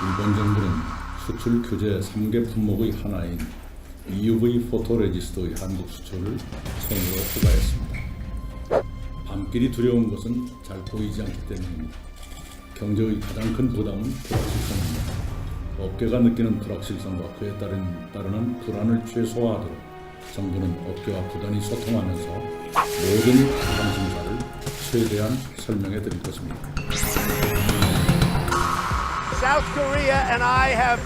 일본 정부는 수출 규제 3개 품목의 하나인 EUV 포토레지스트의 한국 수출을 처음으로 허가했습니다. 밤길이 두려운 것은 잘 보이지 않기 때문입니다. 경제의 가장 큰 부담은 불확실성입니다. 업계가 느끼는 불확실성과 그에 따르는 불안을 최소화하도록 정부는 업계와 부단히 소통하면서 모든 방심사를 최대한 설명해 드릴 것입니다. South Korea and I have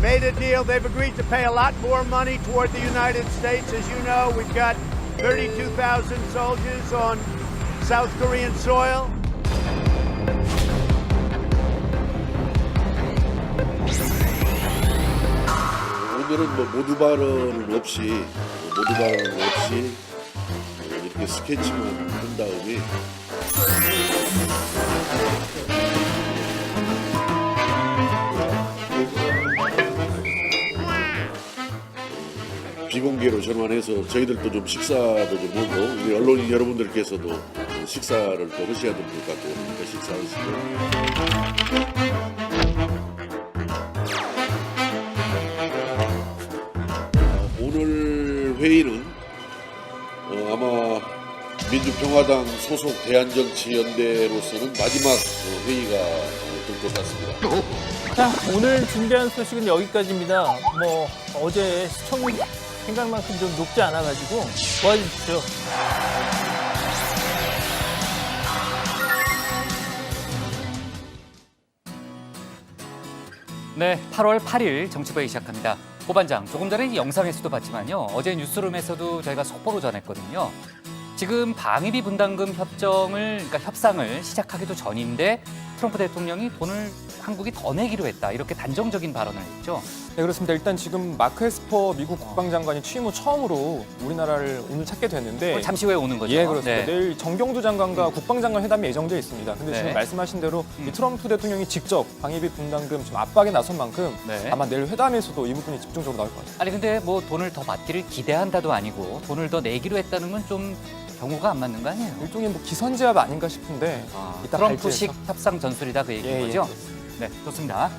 made a deal. They've agreed to pay a lot more money toward the United States. As you know, we've got 32,000 soldiers on South Korean soil. 오늘은 모두 발언은 없이 이렇게 스케치만 한 다음에 비공개로 전환해서 저희들도 좀 식사도 좀 하고 우리 언론인 여러분들께서도 식사를 또 하셔야 될 것 같고 그러니까 식사하시고. 오늘 회의는 아마 민주평화당 소속 대한정치연대로서는 마지막 회의가 될 것 같습니다. 자, 오늘 준비한 소식은 여기까지입니다. 어제 시청률 생각만큼 좀 높지 않아가지고 도와주십시오. 네, 8월 8일 정치부회 시작합니다. 고반장, 조금 전에 영상에서도 봤지만요. 어제 뉴스룸에서도 저희가 속보로 전했거든요. 지금 방위비 분담금 협상을 시작하기도 전인데 트럼프 대통령이 돈을 한국이 더 내기로 했다. 이렇게 단정적인 발언을 했죠. 네, 그렇습니다. 일단 지금 마크 에스퍼 미국 국방장관이 취임 후 처음으로 우리나라를 오늘 찾게 됐는데 잠시 후에 오는 거죠. 예, 그렇습니다. 네. 내일 정경두 장관과 국방장관 회담이 예정되어 있습니다. 근데 네. 지금 말씀하신 대로 이 트럼프 대통령이 직접 방위비 분담금 좀 압박에 나선 만큼 네. 아마 내일 회담에서도 이 부분이 집중적으로 나올 것 같습니다. 아니 근데 돈을 더 받기를 기대한다도 아니고 돈을 더 내기로 했다는 건 좀 경우가 안 맞는 거 아니에요? 일종의 기선제압 아닌가 싶은데 이따 트럼프식 발제해서. 협상 전술이다 그 얘기인 예, 거죠? 네, 좋습니다.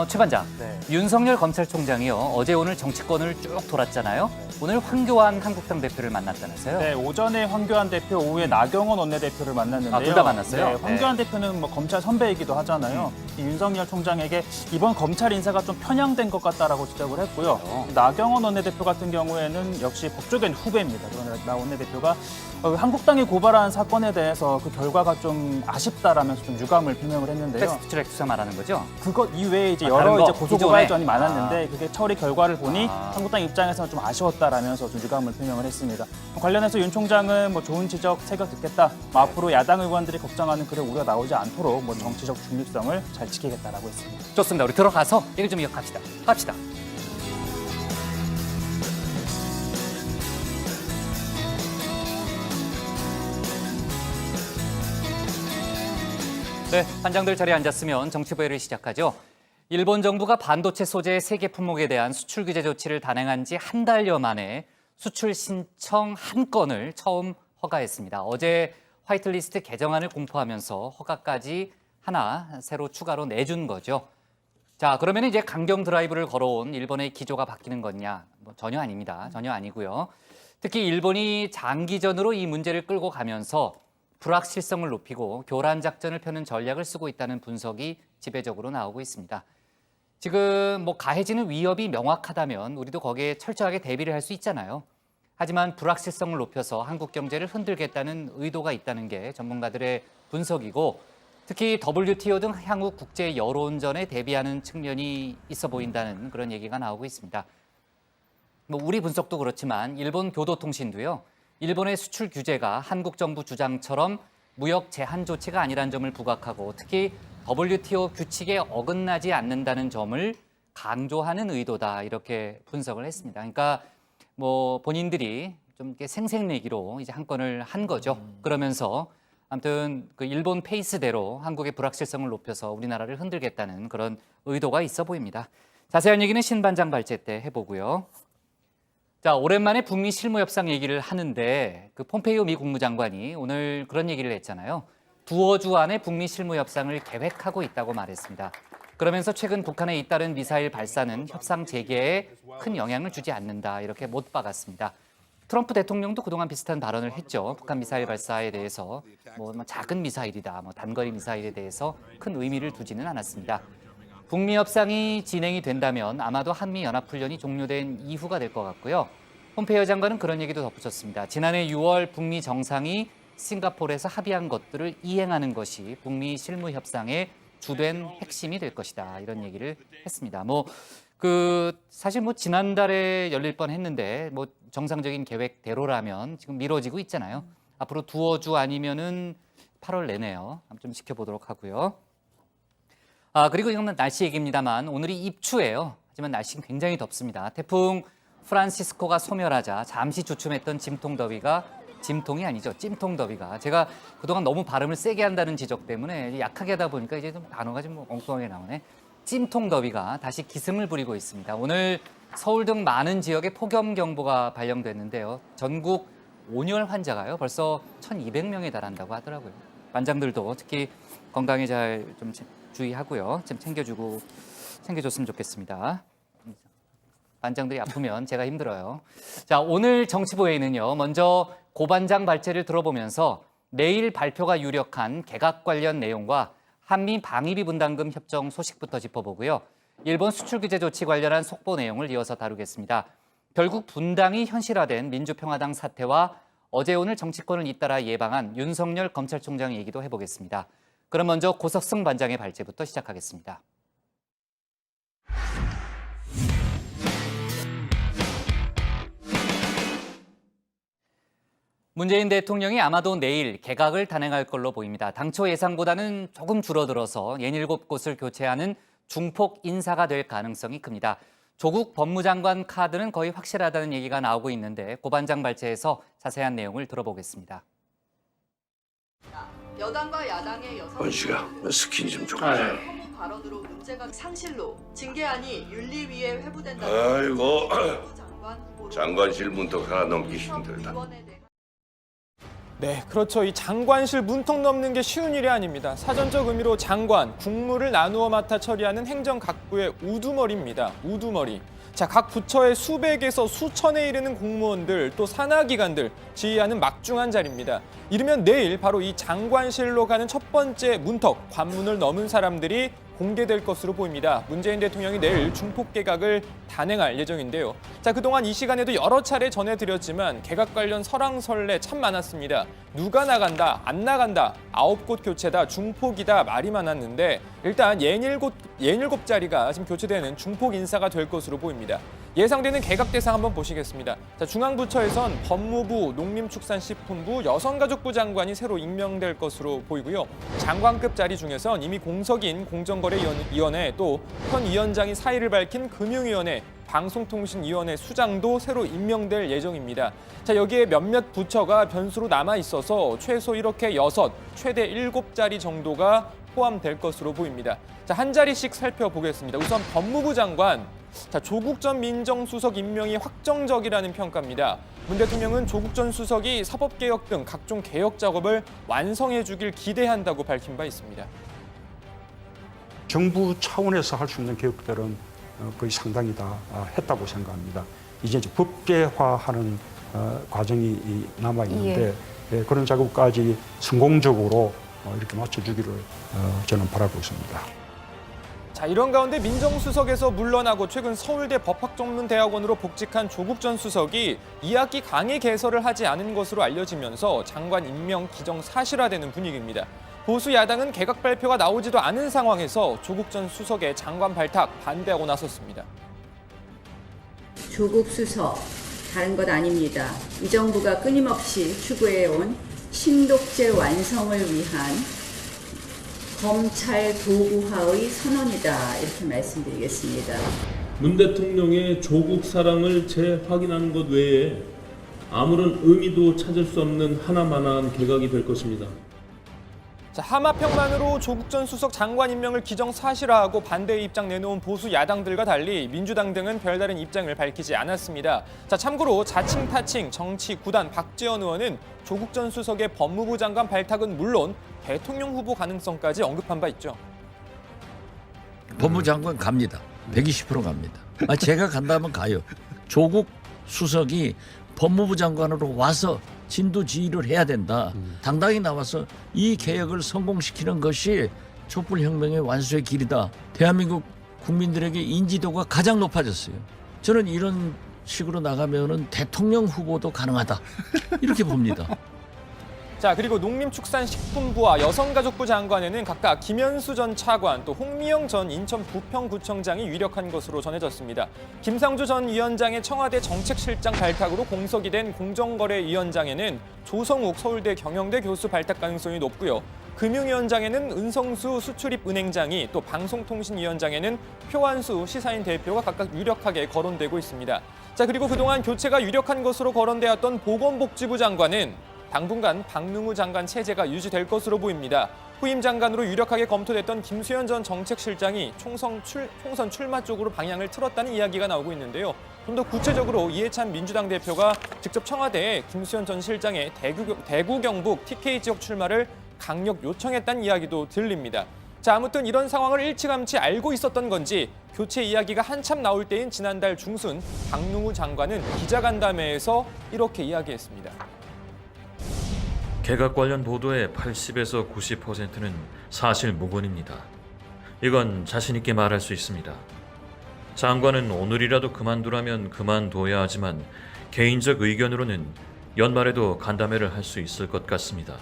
최 반장, 네. 윤석열 검찰총장이요. 어제 오늘 정치권을 쭉 돌았잖아요. 오늘 황교안 한국당 대표를 만났다면서요? 네, 오전에 황교안 대표, 오후에 나경원 원내대표를 만났는데요. 둘 다 만났어요? 네, 황교안 네. 대표는 검찰 선배이기도 하잖아요. 이 윤석열 총장에게 이번 검찰 인사가 좀 편향된 것 같다라고 지적을 했고요. 나경원 원내대표 같은 경우에는 역시 법조계는 후배입니다. 그러나 나 원내대표가 한국당이 고발한 사건에 대해서 그 결과가 좀 아쉽다라면서 좀 유감을 표명을 했는데요. 패스트트랙 수사 말하는 거죠? 그것 이외에 이제 다른 여러 거, 이제 고소고발전이 기존에? 많았는데 그게 처리 결과를 보니 한국당 입장에서는 좀 아쉬웠다라면서 좀 유감을 표명을 했습니다. 관련해서 윤 총장은 좋은 지적 새겨 듣겠다. 앞으로 야당 의원들이 걱정하는 그런 우려 나오지 않도록 정치적 중립성을 잘 지키겠다라고 했습니다. 좋습니다. 우리 들어가서 얘기 좀 이어갑시다. 갑시다. 네, 반장들 자리에 앉았으면 정치부회를 시작하죠. 일본 정부가 반도체 소재의 세계 품목에 대한 수출 규제 조치를 단행한 지 한 달여 만에 수출 신청 한 건을 처음 허가했습니다. 어제 화이트리스트 개정안을 공포하면서 허가까지 하나 새로 추가로 내준 거죠. 자, 그러면 이제 강경 드라이브를 걸어온 일본의 기조가 바뀌는 거냐? 전혀 아닙니다. 전혀 아니고요. 특히 일본이 장기전으로 이 문제를 끌고 가면서 불확실성을 높이고 교란 작전을 펴는 전략을 쓰고 있다는 분석이 지배적으로 나오고 있습니다. 지금 가해지는 위협이 명확하다면 우리도 거기에 철저하게 대비를 할 수 있잖아요. 하지만 불확실성을 높여서 한국 경제를 흔들겠다는 의도가 있다는 게 전문가들의 분석이고 특히 WTO 등 향후 국제 여론전에 대비하는 측면이 있어 보인다는 그런 얘기가 나오고 있습니다. 우리 분석도 그렇지만 일본 교도통신도요. 일본의 수출 규제가 한국 정부 주장처럼 무역 제한 조치가 아니란 점을 부각하고 특히 WTO 규칙에 어긋나지 않는다는 점을 강조하는 의도다 이렇게 분석을 했습니다. 그러니까 본인들이 좀 이렇게 생색내기로 이제 한 건을 한 거죠. 그러면서 아무튼 그 일본 페이스대로 한국의 불확실성을 높여서 우리나라를 흔들겠다는 그런 의도가 있어 보입니다. 자세한 얘기는 신 반장 발제 때 해보고요. 자, 오랜만에 북미 실무 협상 얘기를 하는데 그 폼페이오 미 국무장관이 오늘 그런 얘기를 했잖아요. 두어 주 안에 북미 실무 협상을 계획하고 있다고 말했습니다. 그러면서 최근 북한의 잇따른 미사일 발사는 협상 재개에 큰 영향을 주지 않는다 이렇게 못 박았습니다. 트럼프 대통령도 그동안 비슷한 발언을 했죠. 북한 미사일 발사에 대해서 뭐 작은 미사일이다, 단거리 미사일에 대해서 큰 의미를 두지는 않았습니다. 북미 협상이 진행이 된다면 아마도 한미 연합훈련이 종료된 이후가 될 것 같고요. 폼페이오 장관은 그런 얘기도 덧붙였습니다. 지난해 6월 북미 정상이 싱가포르에서 합의한 것들을 이행하는 것이 북미 실무 협상의 주된 핵심이 될 것이다. 이런 얘기를 했습니다. 사실 지난달에 열릴 뻔했는데 정상적인 계획대로라면 지금 미뤄지고 있잖아요. 앞으로 두어 주 아니면은 8월 내내요. 좀 지켜보도록 하고요. 그리고 이건 날씨 얘기입니다만 오늘이 입추예요. 하지만 날씨는 굉장히 덥습니다. 태풍 프란시스코가 소멸하자 잠시 주춤했던 짐통더위가 짐통이 아니죠. 찜통더위가 제가 그동안 너무 발음을 세게 한다는 지적 때문에 약하게 하다 보니까 이제 좀 단어가 좀 엉뚱하게 나오네. 찜통더위가 다시 기승을 부리고 있습니다. 오늘 서울 등 많은 지역에 폭염경보가 발령됐는데요. 전국 온열 환자가요 벌써 1,200명에 달한다고 하더라고요. 관장들도 특히 건강에 잘 좀 주의하고요. 좀 챙겨줬으면 좋겠습니다. 반장들이 아프면 제가 힘들어요. 자, 오늘 정치부회의는요. 먼저 고반장 발제를 들어보면서 내일 발표가 유력한 개각 관련 내용과 한미 방위비 분담금 협정 소식부터 짚어보고요. 일본 수출 규제 조치 관련한 속보 내용을 이어서 다루겠습니다. 결국 분당이 현실화된 민주평화당 사태와 어제 오늘 정치권을 잇따라 예방한 윤석열 검찰총장 얘기도 해보겠습니다. 그럼 먼저 고석승 반장의 발제부터 시작하겠습니다. 문재인 대통령이 아마도 내일 개각을 단행할 걸로 보입니다. 당초 예상보다는 조금 줄어들어서 67곳을 교체하는 중폭 인사가 될 가능성이 큽니다. 조국 법무장관 카드는 거의 확실하다는 얘기가 나오고 있는데 고반장 발제에서 자세한 내용을 들어보겠습니다. 여당과 야당의 여성 원씨가 스킨 좀 줘. 허무 발언으로 문제가 상실로 징계안이 윤리위에 회부된다. 아이고 장관실 문턱 하나 넘기 힘들다. 네, 그렇죠. 이 장관실 문턱 넘는 게 쉬운 일이 아닙니다. 사전적 의미로 장관, 국무를 나누어 맡아 처리하는 행정각부의 우두머리입니다. 우두머리. 자, 각 부처의 수백에서 수천에 이르는 공무원들 또 산하기관들 지휘하는 막중한 자리입니다. 이르면 내일 바로 이 장관실로 가는 첫 번째 문턱, 관문을 넘은 사람들이 공개될 것으로 보입니다. 문재인 대통령이 내일 중폭 개각을 단행할 예정인데요. 자, 그동안 이 시간에도 여러 차례 전해드렸지만 개각 관련 설왕설래 참 많았습니다. 누가 나간다, 안 나간다, 9곳 교체다, 중폭이다 말이 많았는데 일단 67자리가 지금 교체되는 중폭 인사가 될 것으로 보입니다. 예상되는 개각 대상 한번 보시겠습니다. 자, 중앙부처에선 법무부, 농림축산식품부, 여성가족부 장관이 새로 임명될 것으로 보이고요. 장관급 자리 중에선 이미 공석인 공정거래위원회 또 현 위원장이 사의를 밝힌 금융위원회, 방송통신위원회 수장도 새로 임명될 예정입니다. 자, 여기에 몇몇 부처가 변수로 남아 있어서 최소 이렇게 6, 최대 7자리 정도가 포함될 것으로 보입니다. 자, 한 자리씩 살펴보겠습니다. 우선 법무부 장관. 자, 조국 전 민정수석 임명이 확정적이라는 평가입니다. 문 대통령은 조국 전 수석이 사법개혁 등 각종 개혁 작업을 완성해 주길 기대한다고 밝힌 바 있습니다. 정부 차원에서 할 수 있는 개혁들은 거의 상당히 다 했다고 생각합니다. 이제 법제화하는 과정이 남아 있는데 그런 작업까지 성공적으로 이렇게 맞춰주기를 저는 바라고 있습니다. 자, 이런 가운데 민정수석에서 물러나고 최근 서울대 법학전문대학원으로 복직한 조국 전 수석이 2학기 강의 개설을 하지 않은 것으로 알려지면서 장관 임명 기정사실화되는 분위기입니다. 보수 야당은 개각 발표가 나오지도 않은 상황에서 조국 전 수석의 장관 발탁 반대하고 나섰습니다. 조국 수석, 다른 것 아닙니다. 이 정부가 끊임없이 추구해온 신독제 완성을 위한 검찰 도구화의 선언이다, 이렇게 말씀드리겠습니다. 문 대통령의 조국 사랑을 재확인하는 것 외에 아무런 의미도 찾을 수 없는 하나만한 개각이 될 것입니다. 자, 하마평만으로 조국 전 수석 장관 임명을 기정사실화하고 반대의 입장 내놓은 보수 야당들과 달리 민주당 등은 별다른 입장을 밝히지 않았습니다. 자, 참고로 자칭 타칭 정치 구단 박지원 의원은 조국 전 수석의 법무부 장관 발탁은 물론 대통령 후보 가능성까지 언급한 바 있죠. 법무장관 갑니다. 120% 갑니다. 제가 간다면 가요. 조국 수석이 법무부 장관으로 와서 진두지휘를 해야 된다. 당당히 나와서 이 개혁을 성공시키는 것이 촛불혁명의 완수의 길이다. 대한민국 국민들에게 인지도가 가장 높아졌어요. 저는 이런 식으로 나가면은 대통령 후보도 가능하다. 이렇게 봅니다. 자, 그리고 농림축산식품부와 여성가족부 장관에는 각각 김현수 전 차관, 또 홍미영 전 인천 부평구청장이 유력한 것으로 전해졌습니다. 김상조 전 위원장의 청와대 정책실장 발탁으로 공석이 된 공정거래위원장에는 조성욱 서울대 경영대 교수 발탁 가능성이 높고요. 금융위원장에는 은성수 수출입은행장이, 또 방송통신위원장에는 표한수 시사인 대표가 각각 유력하게 거론되고 있습니다. 자, 그리고 그동안 교체가 유력한 것으로 거론되었던 보건복지부 장관은 당분간 박능우 장관 체제가 유지될 것으로 보입니다. 후임 장관으로 유력하게 검토됐던 김수현 전 정책실장이 총선 출마 쪽으로 방향을 틀었다는 이야기가 나오고 있는데요. 좀 더 구체적으로 이해찬 민주당 대표가 직접 청와대에 김수현 전 실장의 대구 경북 TK 지역 출마를 강력 요청했다는 이야기도 들립니다. 자, 아무튼 이런 상황을 일찌감치 알고 있었던 건지 교체 이야기가 한참 나올 때인 지난달 중순 박능우 장관은 기자간담회에서 이렇게 이야기했습니다. 개각 관련 보도의 80에서 90%는 사실 무근입니다. 이건 자신 있게 말할 수 있습니다. 장관은 오늘이라도 그만두라면 그만둬야 하지만 개인적 의견으로는 연말에도 간담회를 할 수 있을 것 같습니다.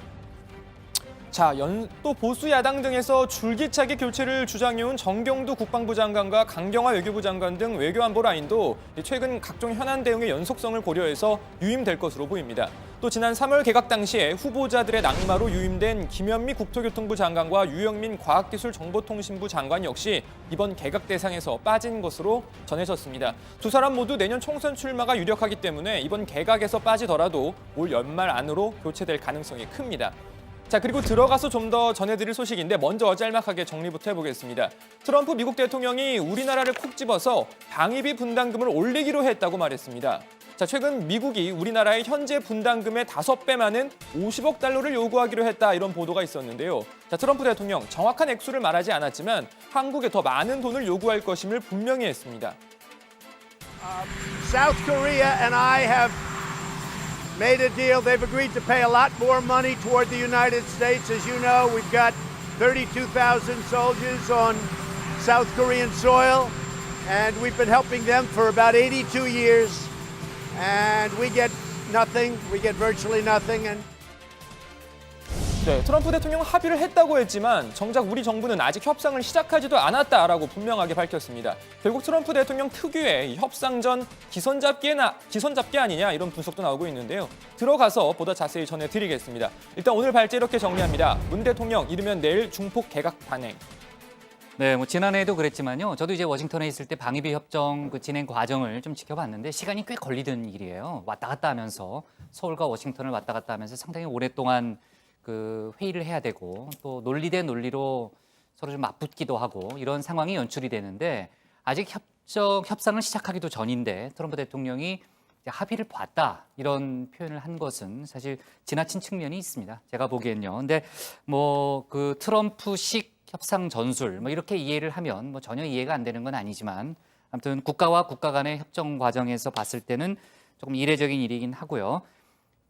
자, 또 보수 야당 등에서 줄기차게 교체를 주장해온 정경두 국방부 장관과 강경화 외교부 장관 등 외교안보 라인도 최근 각종 현안 대응의 연속성을 고려해서 유임될 것으로 보입니다. 또 지난 3월 개각 당시에 후보자들의 낙마로 유임된 김현미 국토교통부 장관과 유영민 과학기술정보통신부 장관 역시 이번 개각 대상에서 빠진 것으로 전해졌습니다. 두 사람 모두 내년 총선 출마가 유력하기 때문에 이번 개각에서 빠지더라도 올 연말 안으로 교체될 가능성이 큽니다. 자, 그리고 들어가서 좀 더 전해드릴 소식인데 먼저 짤막하게 정리부터 해보겠습니다. 트럼프 미국 대통령이 우리나라를 콕 집어서 방위비 분담금을 올리기로 했다고 말했습니다. 자, 최근 미국이 우리나라의 현재 분담금의 5배 많은 50억 달러를 요구하기로 했다, 이런 보도가 있었는데요. 자, 트럼프 대통령 정확한 액수를 말하지 않았지만 한국에 더 많은 돈을 요구할 것임을 분명히 했습니다. South Korea and I have made a deal. They've agreed to pay a lot more money toward the United States. As you know, we've got 32,000 soldiers on South Korean soil, and we've been helping them for about 82 years. And we get nothing. We get virtually nothing. And 네, 트럼프 대통령은 합의를 했다고 했지만 정작 우리 정부는 아직 협상을 시작하지도 않았다라고 분명하게 밝혔습니다. 결국 트럼프 대통령 특유의 협상 전 기선잡기 아니냐, 이런 분석도 나오고 있는데요. 들어가서 보다 자세히 전해드리겠습니다. 일단 오늘 발제 이렇게 정리합니다. 문 대통령 이르면 내일 중폭 개각 단행. 네, 뭐 지난해에도 그랬지만요. 저도 이제 워싱턴에 있을 때 방위비 협정 그 진행 과정을 좀 지켜봤는데 시간이 꽤 걸리던 일이에요. 왔다 갔다 하면서 서울과 워싱턴을 왔다 갔다 하면서 상당히 오랫동안 그 회의를 해야 되고 또 논리 대 논리로 서로 좀 맞붙기도 하고 이런 상황이 연출이 되는데 아직 협상을 시작하기도 전인데 트럼프 대통령이 이제 합의를 봤다, 이런 표현을 한 것은 사실 지나친 측면이 있습니다. 제가 보기엔요. 근데 뭐 그 트럼프식 협상 전술 뭐 이렇게 이해를 하면 뭐 전혀 이해가 안 되는 건 아니지만 아무튼 국가와 국가 간의 협정 과정에서 봤을 때는 조금 이례적인 일이긴 하고요.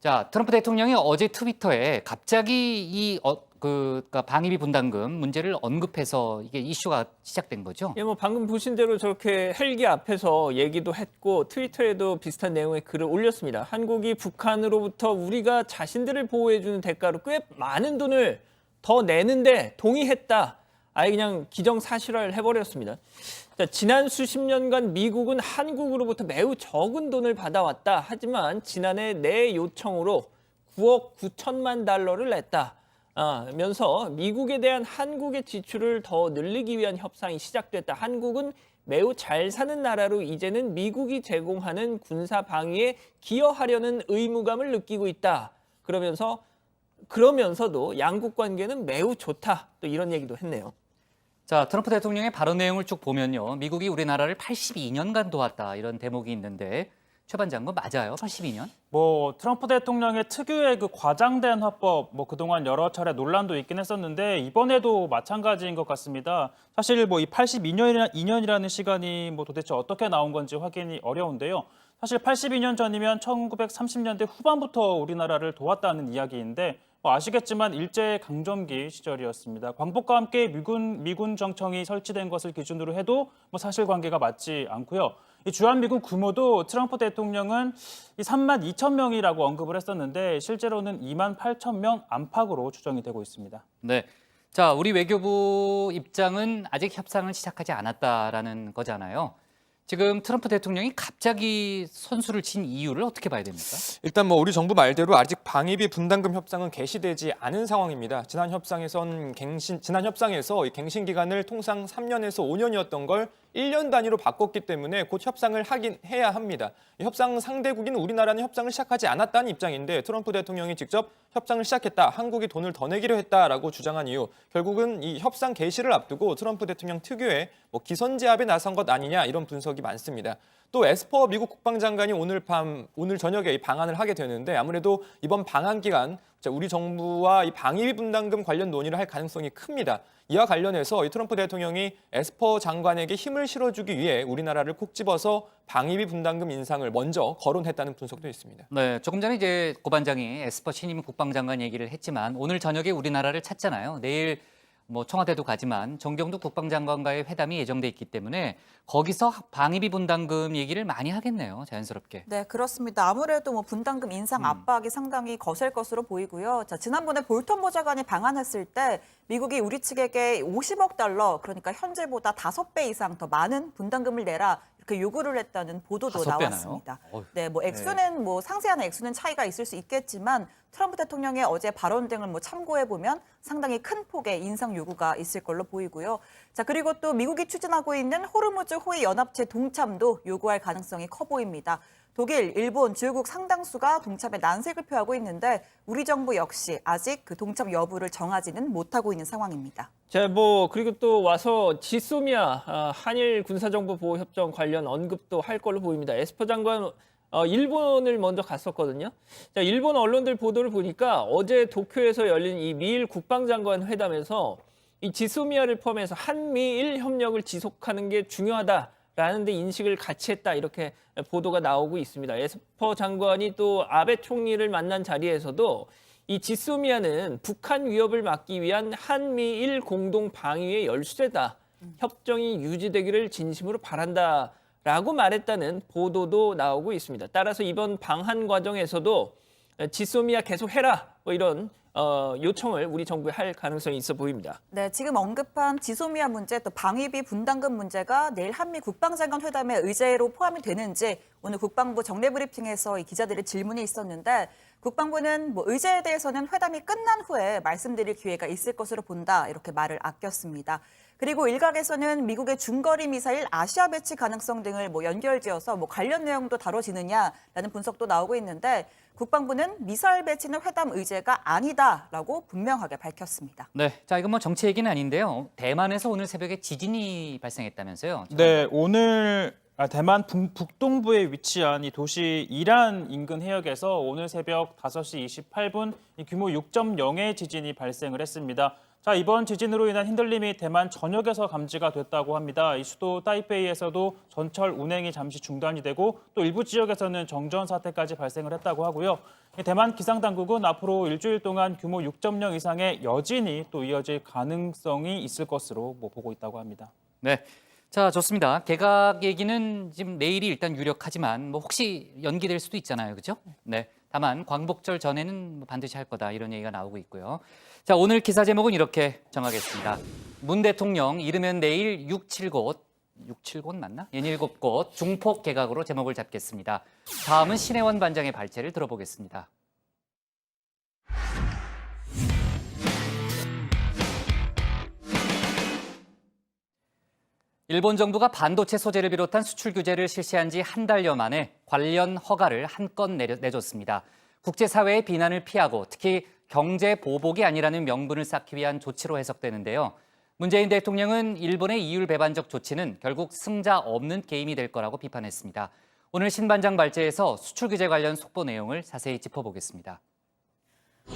자, 트럼프 대통령이 어제 트위터에 갑자기 그러니까 방위비 분담금 문제를 언급해서 이게 이슈가 시작된 거죠. 예, 뭐 방금 보신 대로 저렇게 헬기 앞에서 얘기도 했고 트위터에도 비슷한 내용의 글을 올렸습니다. 한국이 북한으로부터 우리가 자신들을 보호해주는 대가로 꽤 많은 돈을 더 내는데 동의했다. 아예 그냥 기정사실화를 해버렸습니다. 자, 지난 수십 년간 미국은 한국으로부터 매우 적은 돈을 받아왔다. 하지만 지난해 내 요청으로 9억 9천만 달러를 냈다. 면서 미국에 대한 한국의 지출을 더 늘리기 위한 협상이 시작됐다. 한국은 매우 잘 사는 나라로 이제는 미국이 제공하는 군사 방위에 기여하려는 의무감을 느끼고 있다. 그러면서도 양국 관계는 매우 좋다. 또 이런 얘기도 했네요. 자, 트럼프 대통령의 발언 내용을 쭉 보면요. 미국이 우리나라를 82년간 도왔다, 이런 대목이 있는데 최 반장은 맞아요? 82년? 뭐 트럼프 대통령의 특유의 그 과장된 화법, 뭐 그동안 여러 차례 논란도 있긴 했었는데 이번에도 마찬가지인 것 같습니다. 사실 뭐 이 82년이라는 시간이 뭐 도대체 어떻게 나온 건지 확인이 어려운데요. 사실 82년 전이면 1930년대 후반부터 우리나라를 도왔다는 이야기인데 뭐 아시겠지만 일제 강점기 시절이었습니다. 광복과 함께 미군 정청이 설치된 것을 기준으로 해도 뭐 사실관계가 맞지 않고요. 이 주한미군 규모도 트럼프 대통령은 32,000명이라고 언급을 했었는데 실제로는 28,000명 안팎으로 추정이 되고 있습니다. 네. 자, 우리 외교부 입장은 아직 협상을 시작하지 않았다라는 거잖아요. 지금 트럼프 대통령이 갑자기 선수를 친 이유를 어떻게 봐야 됩니까? 일단 뭐 우리 정부 말대로 아직 방위비 분담금 협상은 개시되지 않은 상황입니다. 지난 협상에서 이 갱신 기간을 통상 3년에서 5년이었던 걸 1년 단위로 바꿨기 때문에 곧 협상을 하긴 해야 합니다. 협상 상대국인 우리나라는 협상을 시작하지 않았다는 입장인데 트럼프 대통령이 직접 협상을 시작했다, 한국이 돈을 더 내기로 했다라고 주장한 이유, 결국은 이 협상 개시를 앞두고 트럼프 대통령 특유의 뭐 기선제압에 나선 것 아니냐 이런 분석이 많습니다. 또 에스퍼 미국 국방장관이 오늘 저녁에 이 방한을 하게 되는데 아무래도 이번 방한 기간 우리 정부와 이 방위비 분담금 관련 논의를 할 가능성이 큽니다. 이와 관련해서 이 트럼프 대통령이 에스퍼 장관에게 힘을 실어주기 위해 우리나라를 콕 집어서 방위비 분담금 인상을 먼저 거론했다는 분석도 있습니다. 네, 조금 전에 이제 고 반장이 에스퍼 신임 국방장관 얘기를 했지만 오늘 저녁에 우리나라를 찾잖아요. 내일 뭐 청와대도 가지만 정경두 국방장관과의 회담이 예정돼 있기 때문에 거기서 방위비 분담금 얘기를 많이 하겠네요. 자연스럽게. 네, 그렇습니다. 아무래도 뭐 분담금 인상 압박이 상당히 거셀 것으로 보이고요. 자, 지난번에 볼턴 보좌관이 방한했을 때 미국이 우리 측에게 50억 달러, 그러니까 현재보다 5배 이상 더 많은 분담금을 내라 이렇게 요구를 했다는 보도도 5배나요? 나왔습니다. 네, 뭐 액수는 뭐 상세한 액수는 차이가 있을 수 있겠지만 트럼프 대통령의 어제 발언 등을 뭐 참고해 보면 상당히 큰 폭의 인상 요구가 있을 걸로 보이고요. 자, 그리고 또 미국이 추진하고 있는 호르무즈 호위 연합체 동참도 요구할 가능성이 커 보입니다. 독일, 일본, 중국 상당수가 동참에 난색을 표하고 있는데 우리 정부 역시 아직 그 동참 여부를 정하지는 못하고 있는 상황입니다. 자, 뭐 그리고 또 와서 지소미아 한일 군사정보보호협정 관련 언급도 할 걸로 보입니다. 에스퍼 장관 일본을 먼저 갔었거든요. 자, 일본 언론들 보도를 보니까 어제 도쿄에서 열린 이 미일 국방장관 회담에서 이 지소미아를 포함해서 한미일 협력을 지속하는 게 중요하다라는 데 인식을 같이 했다 이렇게 보도가 나오고 있습니다. 에스퍼 장관이 또 아베 총리를 만난 자리에서도 이 지소미아는 북한 위협을 막기 위한 한미일 공동 방위의 열쇠다. 협정이 유지되기를 진심으로 바란다라고 말했다는 보도도 나오고 있습니다. 따라서 이번 방한 과정에서도 지소미아 계속해라 뭐 이런 요청을 우리 정부에 할 가능성이 있어 보입니다. 네, 지금 언급한 지소미아 문제 또 방위비 분담금 문제가 내일 한미 국방장관 회담의 의제로 포함이 되는지 오늘 국방부 정례 브리핑에서 이 기자들의 질문이 있었는데 국방부는 뭐 의제에 대해서는 회담이 끝난 후에 말씀드릴 기회가 있을 것으로 본다 이렇게 말을 아꼈습니다. 그리고 일각에서는 미국의 중거리 미사일 아시아 배치 가능성 등을 뭐 연결지어서 뭐 관련 내용도 다뤄지느냐라는 분석도 나오고 있는데 국방부는 미사일 배치는 회담 의제가 아니다라고 분명하게 밝혔습니다. 네, 자 이건 뭐 정치 얘기는 아닌데요. 대만에서 오늘 새벽에 지진이 발생했다면서요? 네, 오늘 대만 북동부에 위치한 이 도시 이란 인근 해역에서 오늘 새벽 5시 28분 규모 6.0의 지진이 발생을 했습니다. 자, 이번 지진으로 인한 흔들림이 대만 전역에서 감지가 됐다고 합니다. 이 수도 타이페이에서도 전철 운행이 잠시 중단이 되고 또 일부 지역에서는 정전 사태까지 발생을 했다고 하고요. 대만 기상당국은 앞으로 일주일 동안 규모 6.0 이상의 여진이 또 이어질 가능성이 있을 것으로 보고 있다고 합니다. 네. 자, 좋습니다. 개각 얘기는 지금 내일이 일단 유력하지만 뭐 혹시 연기될 수도 있잖아요. 그렇죠? 네. 다만 광복절 전에는 반드시 할 거다 이런 얘기가 나오고 있고요. 자, 오늘 기사 제목은 이렇게 정하겠습니다. 문 대통령 이르면 내일 67곳 맞나? 67곳 중폭 개각으로 제목을 잡겠습니다. 다음은 신혜원 반장의 발제를 들어보겠습니다. 일본 정부가 반도체 소재를 비롯한 수출 규제를 실시한 지 한 달여 만에 관련 허가를 한 건 내줬습니다. 국제사회의 비난을 피하고 특히 경제 보복이 아니라는 명분을 쌓기 위한 조치로 해석되는데요. 문재인 대통령은 일본의 이율 배반적 조치는 결국 승자 없는 게임이 될 거라고 비판했습니다. 오늘 신반장 발제에서 수출 규제 관련 속보 내용을 자세히 짚어보겠습니다.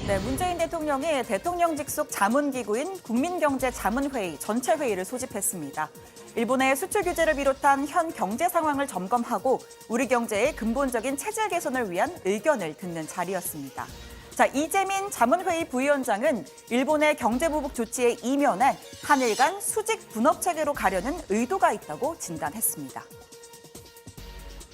네, 문재인 대통령이 대통령 직속 자문기구인 국민경제자문회의 전체 회의를 소집했습니다. 일본의 수출 규제를 비롯한 현 경제 상황을 점검하고 우리 경제의 근본적인 체질 개선을 위한 의견을 듣는 자리였습니다. 자, 이재민 자문회의 부위원장은 일본의 경제보복 조치의 이면에 한일 간 수직 분업 체계로 가려는 의도가 있다고 진단했습니다.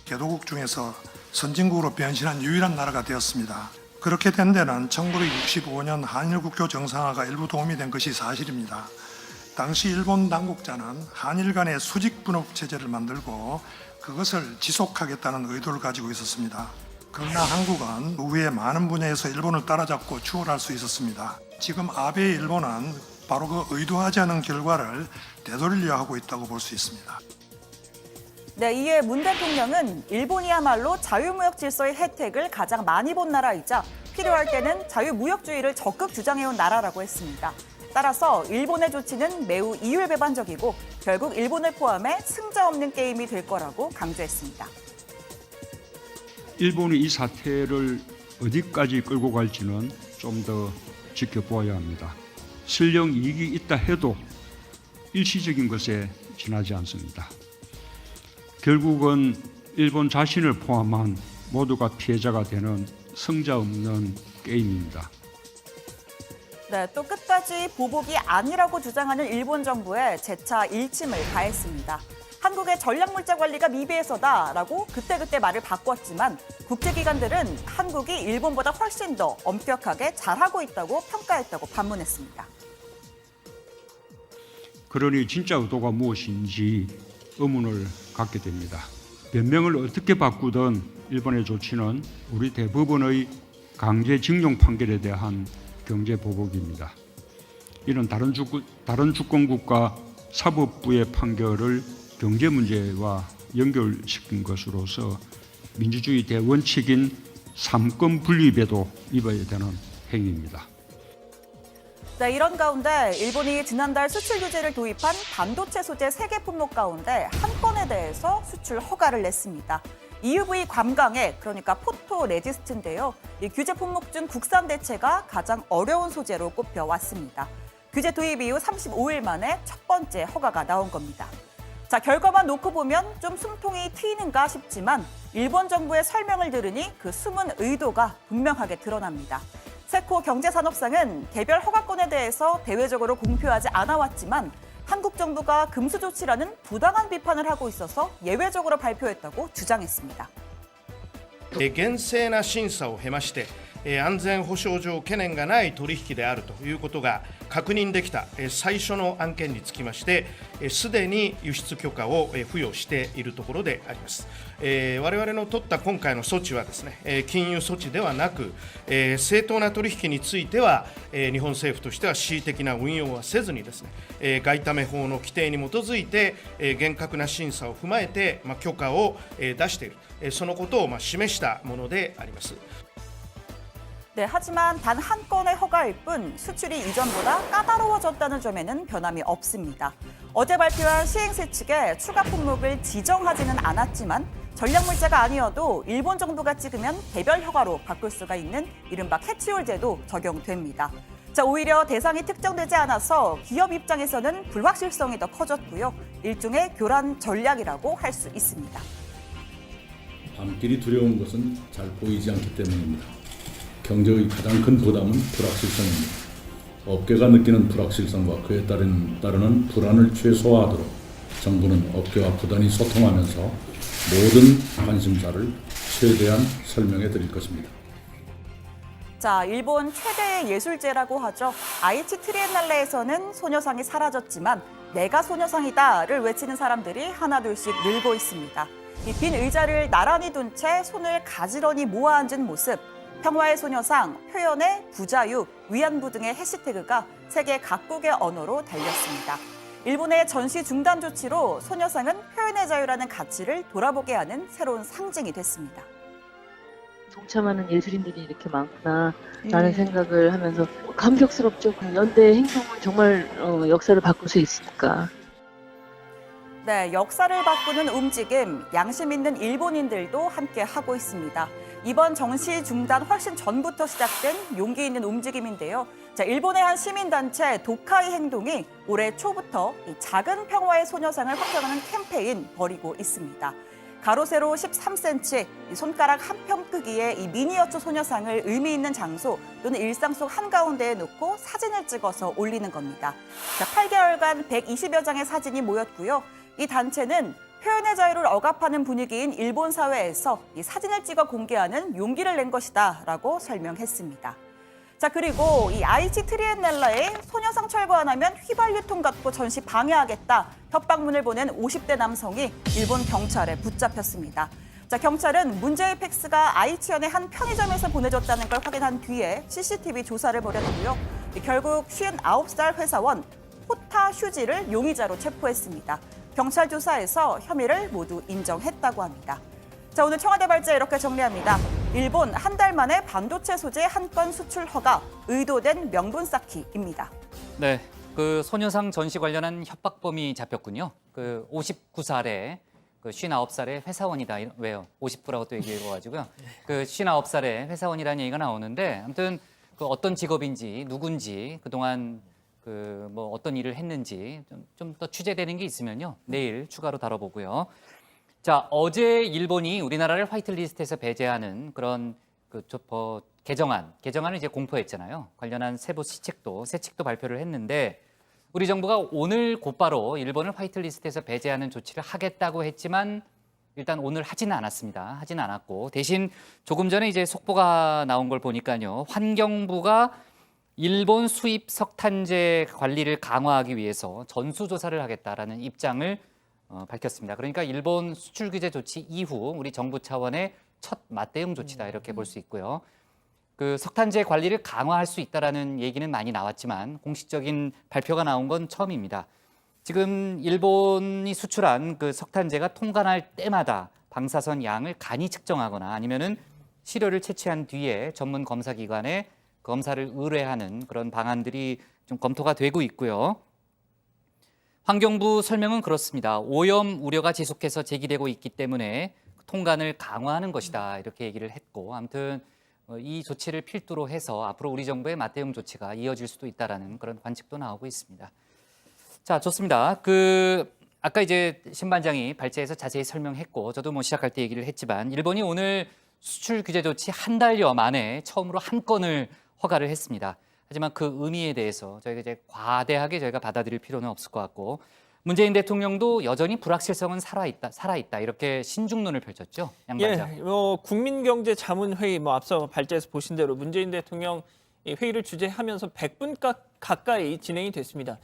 개도국 중에서 선진국으로 변신한 유일한 나라가 되었습니다. 그렇게 된 데는 1965년 한일 국교 정상화가 일부 도움이 된 것이 사실입니다. 당시 일본 당국자는 한일 간의 수직 분업 체제를 만들고 그것을 지속하겠다는 의도를 가지고 있었습니다. 그러나 한국은 우회 많은 분야에서 일본을 따라잡고 추월할 수 있었습니다. 지금 아베의 일본은 바로 그 의도하지 않은 결과를 되돌리려 하고 있다고 볼 수 있습니다. 네, 이에 문 대통령은 일본이야말로 자유무역 질서의 혜택을 가장 많이 본 나라이자 필요할 때는 자유무역주의를 적극 주장해온 나라라고 했습니다. 따라서 일본의 조치는 매우 이율배반적이고 결국 일본을 포함해 승자 없는 게임이 될 거라고 강조했습니다. 일본이 이 사태를 어디까지 끌고 갈지는 좀 더 지켜보아야 합니다. 실령 이익이 있다 해도 일시적인 것에 지나지 않습니다. 결국은 일본 자신을 포함한 모두가 피해자가 되는 승자 없는 게임입니다. 네, 또 끝까지 보복이 아니라고 주장하는 일본 정부에 재차 일침을 가했습니다. 한국의 전략물자 관리가 미비해서다라고 그때그때 말을 바꿨지만 국제기관들은 한국이 일본보다 훨씬 더 엄격하게 잘하고 있다고 평가했다고 반문했습니다. 그러니 진짜 의도가 무엇인지 의문을 갖게 됩니다. 변명을 어떻게 바꾸든 일본의 조치는 우리 대법원의 강제징용 판결에 대한 경제보복입니다. 이는 다른 주권국가 사법부의 판결을 경제 문제와 연결시킨 것으로서 민주주의 대원칙인 삼권 분립에도 입어야 되는 행위입니다. 네, 이런 가운데 일본이 지난달 수출 규제를 도입한 반도체 소재 3개 품목 가운데 한 건에 대해서 수출 허가를 냈습니다. EUV 관광액, 그러니까 포토 레지스트인데요. 이 규제 품목 중 국산 대체가 가장 어려운 소재로 꼽혀왔습니다. 규제 도입 이후 35일 만에 첫 번째 허가가 나온 겁니다. 자, 결과만 놓고 보면 좀 숨통이 트이는가 싶지만 일본 정부의 설명을 들으니 그 숨은 의도가 분명하게 드러납니다. 세코 경제산업상은 개별 허가권에 대해서 대외적으로 공표하지 않아왔지만 한국 정부가 금수 조치라는 부당한 비판을 하고 있어서 예외적으로 발표했다고 주장했습니다. 厳正な審査を経まして安全保障上懸念がない取引であるということが確認できた最初の案件につきましてすでに輸出許可を付与しているところであります。我々の取った今回の措置はですね、金融措置ではなく正当な取引については日本政府としては恣意的な運用はせずにですね、外為法の規定に基づいて厳格な審査を踏まえて許可を出している、そのことを示したものであります。 네, 하지만 단 한 건의 허가일 뿐 수출이 이전보다 까다로워졌다는 점에는 변함이 없습니다. 어제 발표한 시행세 측에 추가 품목을 지정하지는 않았지만 전략물자가 아니어도 일본 정부가 찍으면 개별 허가로 바꿀 수가 있는 이른바 캐치홀 제도 적용됩니다. 자, 오히려 대상이 특정되지 않아서 기업 입장에서는 불확실성이 더 커졌고요. 일종의 교란 전략이라고 할 수 있습니다. 밤길이 두려운 것은 잘 보이지 않기 때문입니다. 경제의 가장 큰 부담은 불확실성입니다. 업계가 느끼는 불확실성과 그에 따르는 불안을 최소화하도록 정부는 업계와 부단히 소통하면서 모든 관심사를 최대한 설명해 드릴 것입니다. 자, 일본 최대의 예술제라고 하죠. 아이치 트리엔날레에서는 소녀상이 사라졌지만 내가 소녀상이다를 외치는 사람들이 하나둘씩 늘고 있습니다. 이 빈 의자를 나란히 둔 채 손을 가지런히 모아 앉은 모습. 평화의 소녀상, 표현의 부자유, 위안부 등의 해시태그가 세계 각국의 언어로 달렸습니다. 일본의 전시 중단 조치로 소녀상은 표현의 자유라는 가치를 돌아보게 하는 새로운 상징이 됐습니다. 동참하는 예술인들이 이렇게 많구나라는 생각을 하면서 감격스럽죠. 연대의 행동은 정말 역사를 바꿀 수 있으니까. 네, 역사를 바꾸는 움직임, 양심 있는 일본인들도 함께 하고 있습니다. 이번 정시 중단 훨씬 전부터 시작된 용기 있는 움직임인데요. 자, 일본의 한 시민단체 도카이 행동이 올해 초부터 이 작은 평화의 소녀상을 확장하는 캠페인 벌이고 있습니다. 가로 세로 13cm, 손가락 한 뼘 크기의 이 미니어처 소녀상을 의미 있는 장소 또는 일상 속 한가운데에 놓고 사진을 찍어서 올리는 겁니다. 자, 8개월간 120여 장의 사진이 모였고요. 이 단체는 표현의 자유를 억압하는 분위기인 일본 사회에서 이 사진을 찍어 공개하는 용기를 낸 것이다라고 설명했습니다. 자, 그리고 이 아이치 트리엔넬라에 소녀상 철거 안 하면 휘발유통 갖고 전시 방해하겠다 협박문을 보낸 50대 남성이 일본 경찰에 붙잡혔습니다. 자, 경찰은 문제의 팩스가 아이치현의 한 편의점에서 보내졌다는 걸 확인한 뒤에 CCTV 조사를 벌였고요. 결국 59살 회사원 호타 슈지를 용의자로 체포했습니다. 경찰 조사에서 혐의를 모두 인정했다고 합니다. 자, 오늘 청와대 발제 이렇게 정리합니다. 일본 한 달 만에 반도체 소재 한 건 수출 허가, 의도된 명분 쌓기입니다. 네, 그 소녀상 전시 관련한 협박범이 잡혔군요. 그 59살에 그 59살의 회사원이다. 왜요? 59라고 또 얘기해가지고요. 그 59살의 회사원이라는 얘기가 나오는데, 아무튼 그 어떤 직업인지 누군지 그동안 그 뭐 어떤 일을 했는지 좀 더 취재되는 게 있으면요, 내일 추가로 다뤄보고요. 자, 어제 일본이 우리나라를 화이트리스트에서 배제하는 그런 그 개정안을 이제 공포했잖아요. 관련한 세부 세칙도 발표를 했는데, 우리 정부가 오늘 곧바로 일본을 화이트리스트에서 배제하는 조치를 하겠다고 했지만 일단 오늘 하지는 않았습니다. 하지는 않았고, 대신 조금 전에 이제 속보가 나온 걸 보니까요, 환경부가 일본 수입 석탄재 관리를 강화하기 위해서 전수조사를 하겠다라는 입장을 밝혔습니다. 그러니까 일본 수출 규제 조치 이후 우리 정부 차원의 첫 맞대응 조치다, 이렇게 볼 수 있고요. 그 석탄재 관리를 강화할 수 있다라는 얘기는 많이 나왔지만 공식적인 발표가 나온 건 처음입니다. 지금 일본이 수출한 그 석탄재가 통관할 때마다 방사선 양을 간이 측정하거나 아니면은 시료를 채취한 뒤에 전문 검사기관에 검사를 의뢰하는 그런 방안들이 좀 검토가 되고 있고요. 환경부 설명은 그렇습니다. 오염 우려가 지속해서 제기되고 있기 때문에 통관을 강화하는 것이다, 이렇게 얘기를 했고, 아무튼 이 조치를 필두로 해서 앞으로 우리 정부의 맞대응 조치가 이어질 수도 있다라는 그런 관측도 나오고 있습니다. 자, 좋습니다. 아까 이제 신반장이 발제해서 자세히 설명했고, 저도 뭐 시작할 때 얘기를 했지만, 일본이 오늘 수출 규제 조치 한 달여 만에 처음으로 한 건을 허가를 했습니다. 하지만 그 의미에 대해서 저희가 이제 과대하게 저희가 받아들일 필요는 없을 것 같고, 문재인 대통령도 여전히 불확실성은 살아있다 이렇게 신중론을 펼쳤죠. 양 반장. 예, 국민경제자문회의 앞서 발제해서 보신 대로 문재인 대통령 이 회의를 주재하면서 100분 가까이 진행이 됐습니다.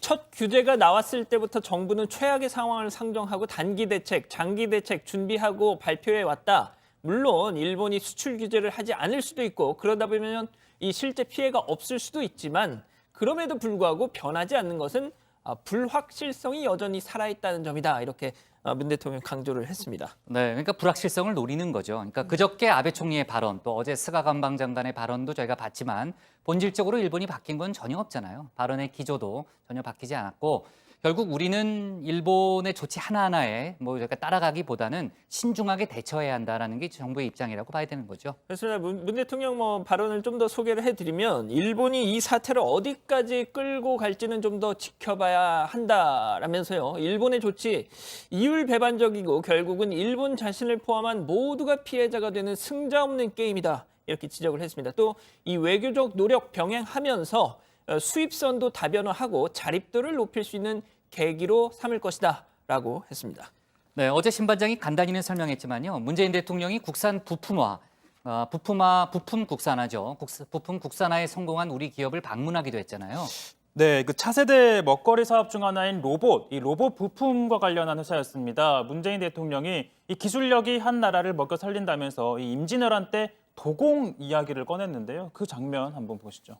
첫 규제가 나왔을 때부터 정부는 최악의 상황을 상정하고 단기 대책, 장기 대책 준비하고 발표해 왔다. 물론 일본이 수출 규제를 하지 않을 수도 있고 그러다 보면 이 실제 피해가 없을 수도 있지만, 그럼에도 불구하고 변하지 않는 것은 불확실성이 여전히 살아있다는 점이다, 이렇게 문 대통령 강조를 했습니다. 네, 그러니까 불확실성을 노리는 거죠. 그러니까 그저께 아베 총리의 발언, 또 어제 스가 관방장관의 발언도 저희가 봤지만 본질적으로 일본이 바뀐 건 전혀 없잖아요. 발언의 기조도 전혀 바뀌지 않았고, 결국 우리는 일본의 조치 하나하나에 저희가 따라가기보다는 신중하게 대처해야 한다라는 게 정부의 입장이라고 봐야 되는 거죠. 그래서 문 대통령 발언을 좀 더 소개를 해드리면, 일본이 이 사태를 어디까지 끌고 갈지는 좀 더 지켜봐야 한다라면서요. 일본의 조치 이율배반적이고 결국은 일본 자신을 포함한 모두가 피해자가 되는 승자 없는 게임이다, 이렇게 지적을 했습니다. 또 이 외교적 노력 병행하면서 수입선도 다변화하고 자립도를 높일 수 있는 계기로 삼을 것이다, 라고 했습니다. 네, 어제 신반장이 간단히는 설명했지만요, 문재인 대통령이 국산 부품화, 부품 국산화죠. 부품 국산화에 성공한 우리 기업을 방문하기도 했잖아요. 네, 그 차세대 먹거리 사업 중 하나인 이 로봇 부품과 관련한 회사였습니다. 문재인 대통령이 이 기술력이 한 나라를 먹여 살린다면서 이 임진왜란 때 도공 이야기를 꺼냈는데요. 그 장면 한번 보시죠.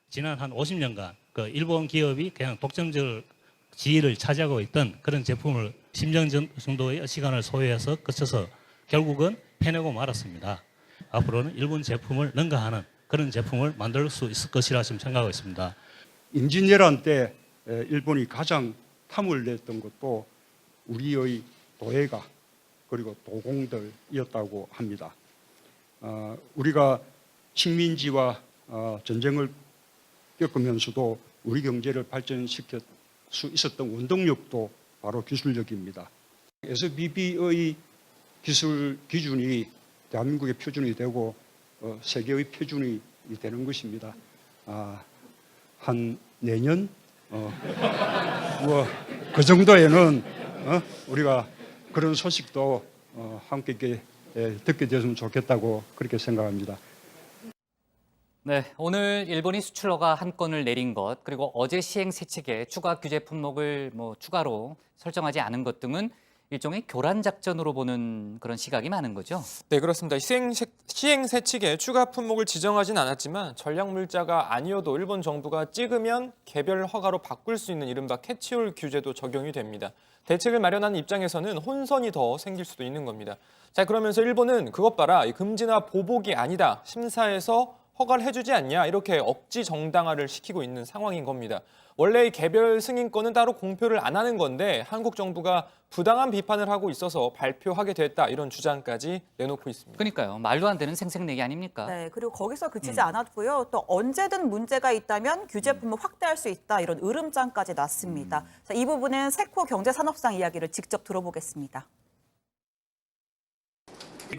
지난 한 50년간 그 일본 기업이 그냥 독점적 지위를 차지하고 있던 그런 제품을 10년 정도의 시간을 소요해서 거쳐서 결국은 해내고 말았습니다. 앞으로는 일본 제품을 능가하는 그런 제품을 만들 수 있을 것이라 지금 생각하고 있습니다. 임진왜란 때 일본이 가장 탐을 냈던 것도 우리의 도예가 그리고 도공들이었다고 합니다. 우리가 식민지와 전쟁을 겪으면서도 우리 경제를 발전시킬 수 있었던 원동력도 바로 기술력입니다. SBB의 기술 기준이 대한민국의 표준이 되고 세계의 표준이 되는 것입니다. 한 내년 그 정도에는 우리가 그런 소식도 함께 듣게 되었으면 좋겠다고 그렇게 생각합니다. 네, 오늘 일본이 수출 허가 한 건을 내린 것, 그리고 어제 시행 세칙에 추가 규제 품목을 추가로 설정하지 않은 것 등은 일종의 교란 작전으로 보는 그런 시각이 많은 거죠. 네, 그렇습니다. 시행 세칙에 추가 품목을 지정하진 않았지만 전략 물자가 아니어도 일본 정부가 찍으면 개별 허가로 바꿀 수 있는 이른바 캐치홀 규제도 적용이 됩니다. 대책을 마련하는 입장에서는 혼선이 더 생길 수도 있는 겁니다. 자, 그러면서 일본은 그것 봐라, 금지나 보복이 아니다, 심사에서 허가를 해주지 않냐, 이렇게 억지 정당화를 시키고 있는 상황인 겁니다. 원래 이 개별 승인권은 따로 공표를 안 하는 건데 한국 정부가 부당한 비판을 하고 있어서 발표하게 됐다, 이런 주장까지 내놓고 있습니다. 그러니까요. 말도 안 되는 생색내기 아닙니까? 네, 그리고 거기서 그치지 않았고요. 또 언제든 문제가 있다면 규제 품목 확대할 수 있다, 이런 으름장까지 놨습니다. 자, 이 부분은 세코 경제산업상 이야기를 직접 들어보겠습니다.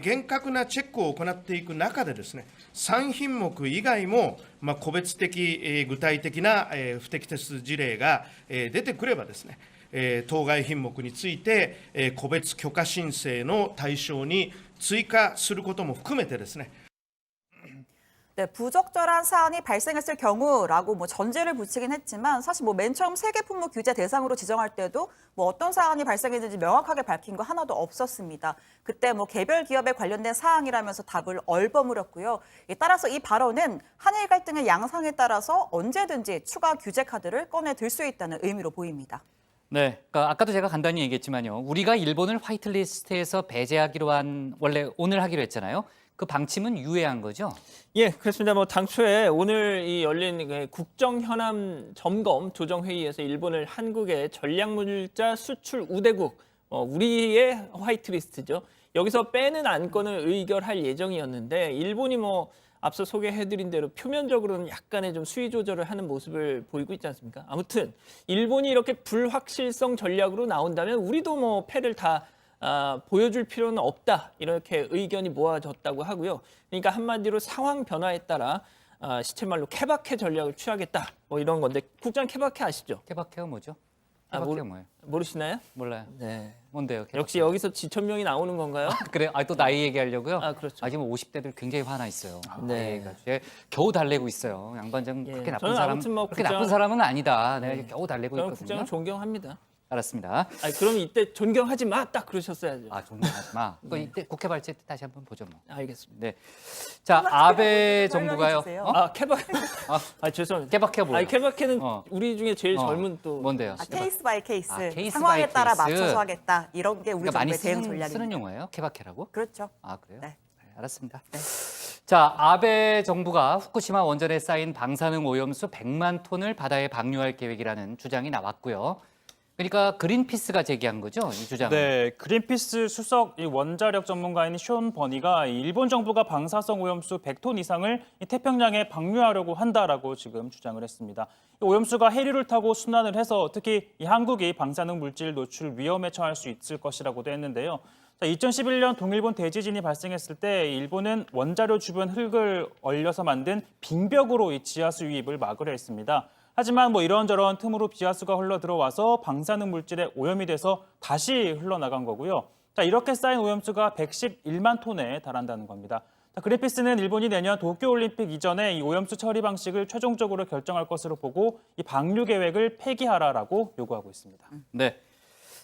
厳格なチェックを行っていく中でですね、3品目以外も、個別的、具体的な、不適切事例が、出てくればですね、当該品目について、個別許可申請の対象に追加することも含めてですね。 네, 부적절한 사안이 발생했을 경우라고 전제를 붙이긴 했지만 사실 맨 처음 세계 품목 규제 대상으로 지정할 때도 어떤 사안이 발생했는지 명확하게 밝힌 거 하나도 없었습니다. 그때 개별 기업에 관련된 사항이라면서 답을 얼버무렸고요. 따라서 이 발언은 한일 갈등의 양상에 따라서 언제든지 추가 규제 카드를 꺼내 들 수 있다는 의미로 보입니다. 네, 그러니까 아까도 제가 간단히 얘기했지만요. 우리가 일본을 화이트리스트에서 배제하기로 원래 오늘 하기로 했잖아요. 그 방침은 유예한 거죠? 예, 그렇습니다. 당초에 오늘 이 열린 국정현안 점검 조정회의에서 일본을 한국의 전략물자 수출 우대국, 우리의 화이트리스트죠. 여기서 빼는 안건을 의결할 예정이었는데 일본이 앞서 소개해드린 대로 표면적으로는 약간의 좀 수위 조절을 하는 모습을 보이고 있지 않습니까? 아무튼 일본이 이렇게 불확실성 전략으로 나온다면 우리도 패를 다 보여줄 필요는 없다, 이렇게 의견이 모아졌다고 하고요. 그러니까 한마디로 상황 변화에 따라 시체말로 케바케 전략을 취하겠다, 이런 건데 국장 케바케 아시죠? 케바케가 뭐죠? 케바케가 뭐예요? 모르시나요? 몰라요. 네. 뭔데요? 케바케? 역시 여기서 지천명이 나오는 건가요? 그래요? 또 나이 얘기하려고요? 그렇죠. 지금 50대들 굉장히 화나 있어요. 네. 겨우 달래고 있어요. 양반장 그렇게 나쁜 저는 사람, 아무튼 그렇게 나쁜 사람은 아니다. 내가 네. 겨우 달래고 저는 있거든요. 국장을 존경합니다. 알았습니다. 그럼 이때 존경하지 마, 딱 그러셨어야죠. 존경하지 마. 이때 국회 발제 때 다시 한번 보죠 뭐. 알겠습니다. 네. 자, 아베 정부가요. 케바케. 죄송합니다. 케바케가 뭐예요? 케바케는 우리 중에 제일 젊은 또 뭔데요? 케이스 바이 케이스. 케이스 상황에 바이 따라 케이스. 맞춰서 하겠다. 이런 게 우리 그러니까 많이 정부의 대응 전략입니다. 쓰는 용어예요? 케바케라고? 그렇죠. 그래요? 네. 알았습니다. 자, 아베 정부가 후쿠시마 원전에 쌓인 방사능 오염수 100만 톤을 바다에 방류할 계획이라는 주장이 나왔고요. 그러니까 그린피스가 제기한 거죠, 이 주장은? 네, 그린피스 수석 원자력 전문가인 숀 버니가 일본 정부가 방사성 오염수 100톤 이상을 태평양에 방류하려고 한다라고 지금 주장을 했습니다. 이 오염수가 해류를 타고 순환을 해서 특히 이 한국이 방사능 물질 노출 위험에 처할 수 있을 것이라고도 했는데요. 2011년 동일본 대지진이 발생했을 때 일본은 원자료 주변 흙을 얼려서 만든 빙벽으로 이 지하수 유입을 막으려 했습니다. 하지만 이런저런 틈으로 비하수가 흘러 들어와서 방사능 물질에 오염이 돼서 다시 흘러나간 거고요. 자, 이렇게 쌓인 오염수가 111만 톤에 달한다는 겁니다. 자, 그린피스는 일본이 내년 도쿄올림픽 이전에 이 오염수 처리 방식을 최종적으로 결정할 것으로 보고 이 방류 계획을 폐기하라라고 요구하고 있습니다. 네.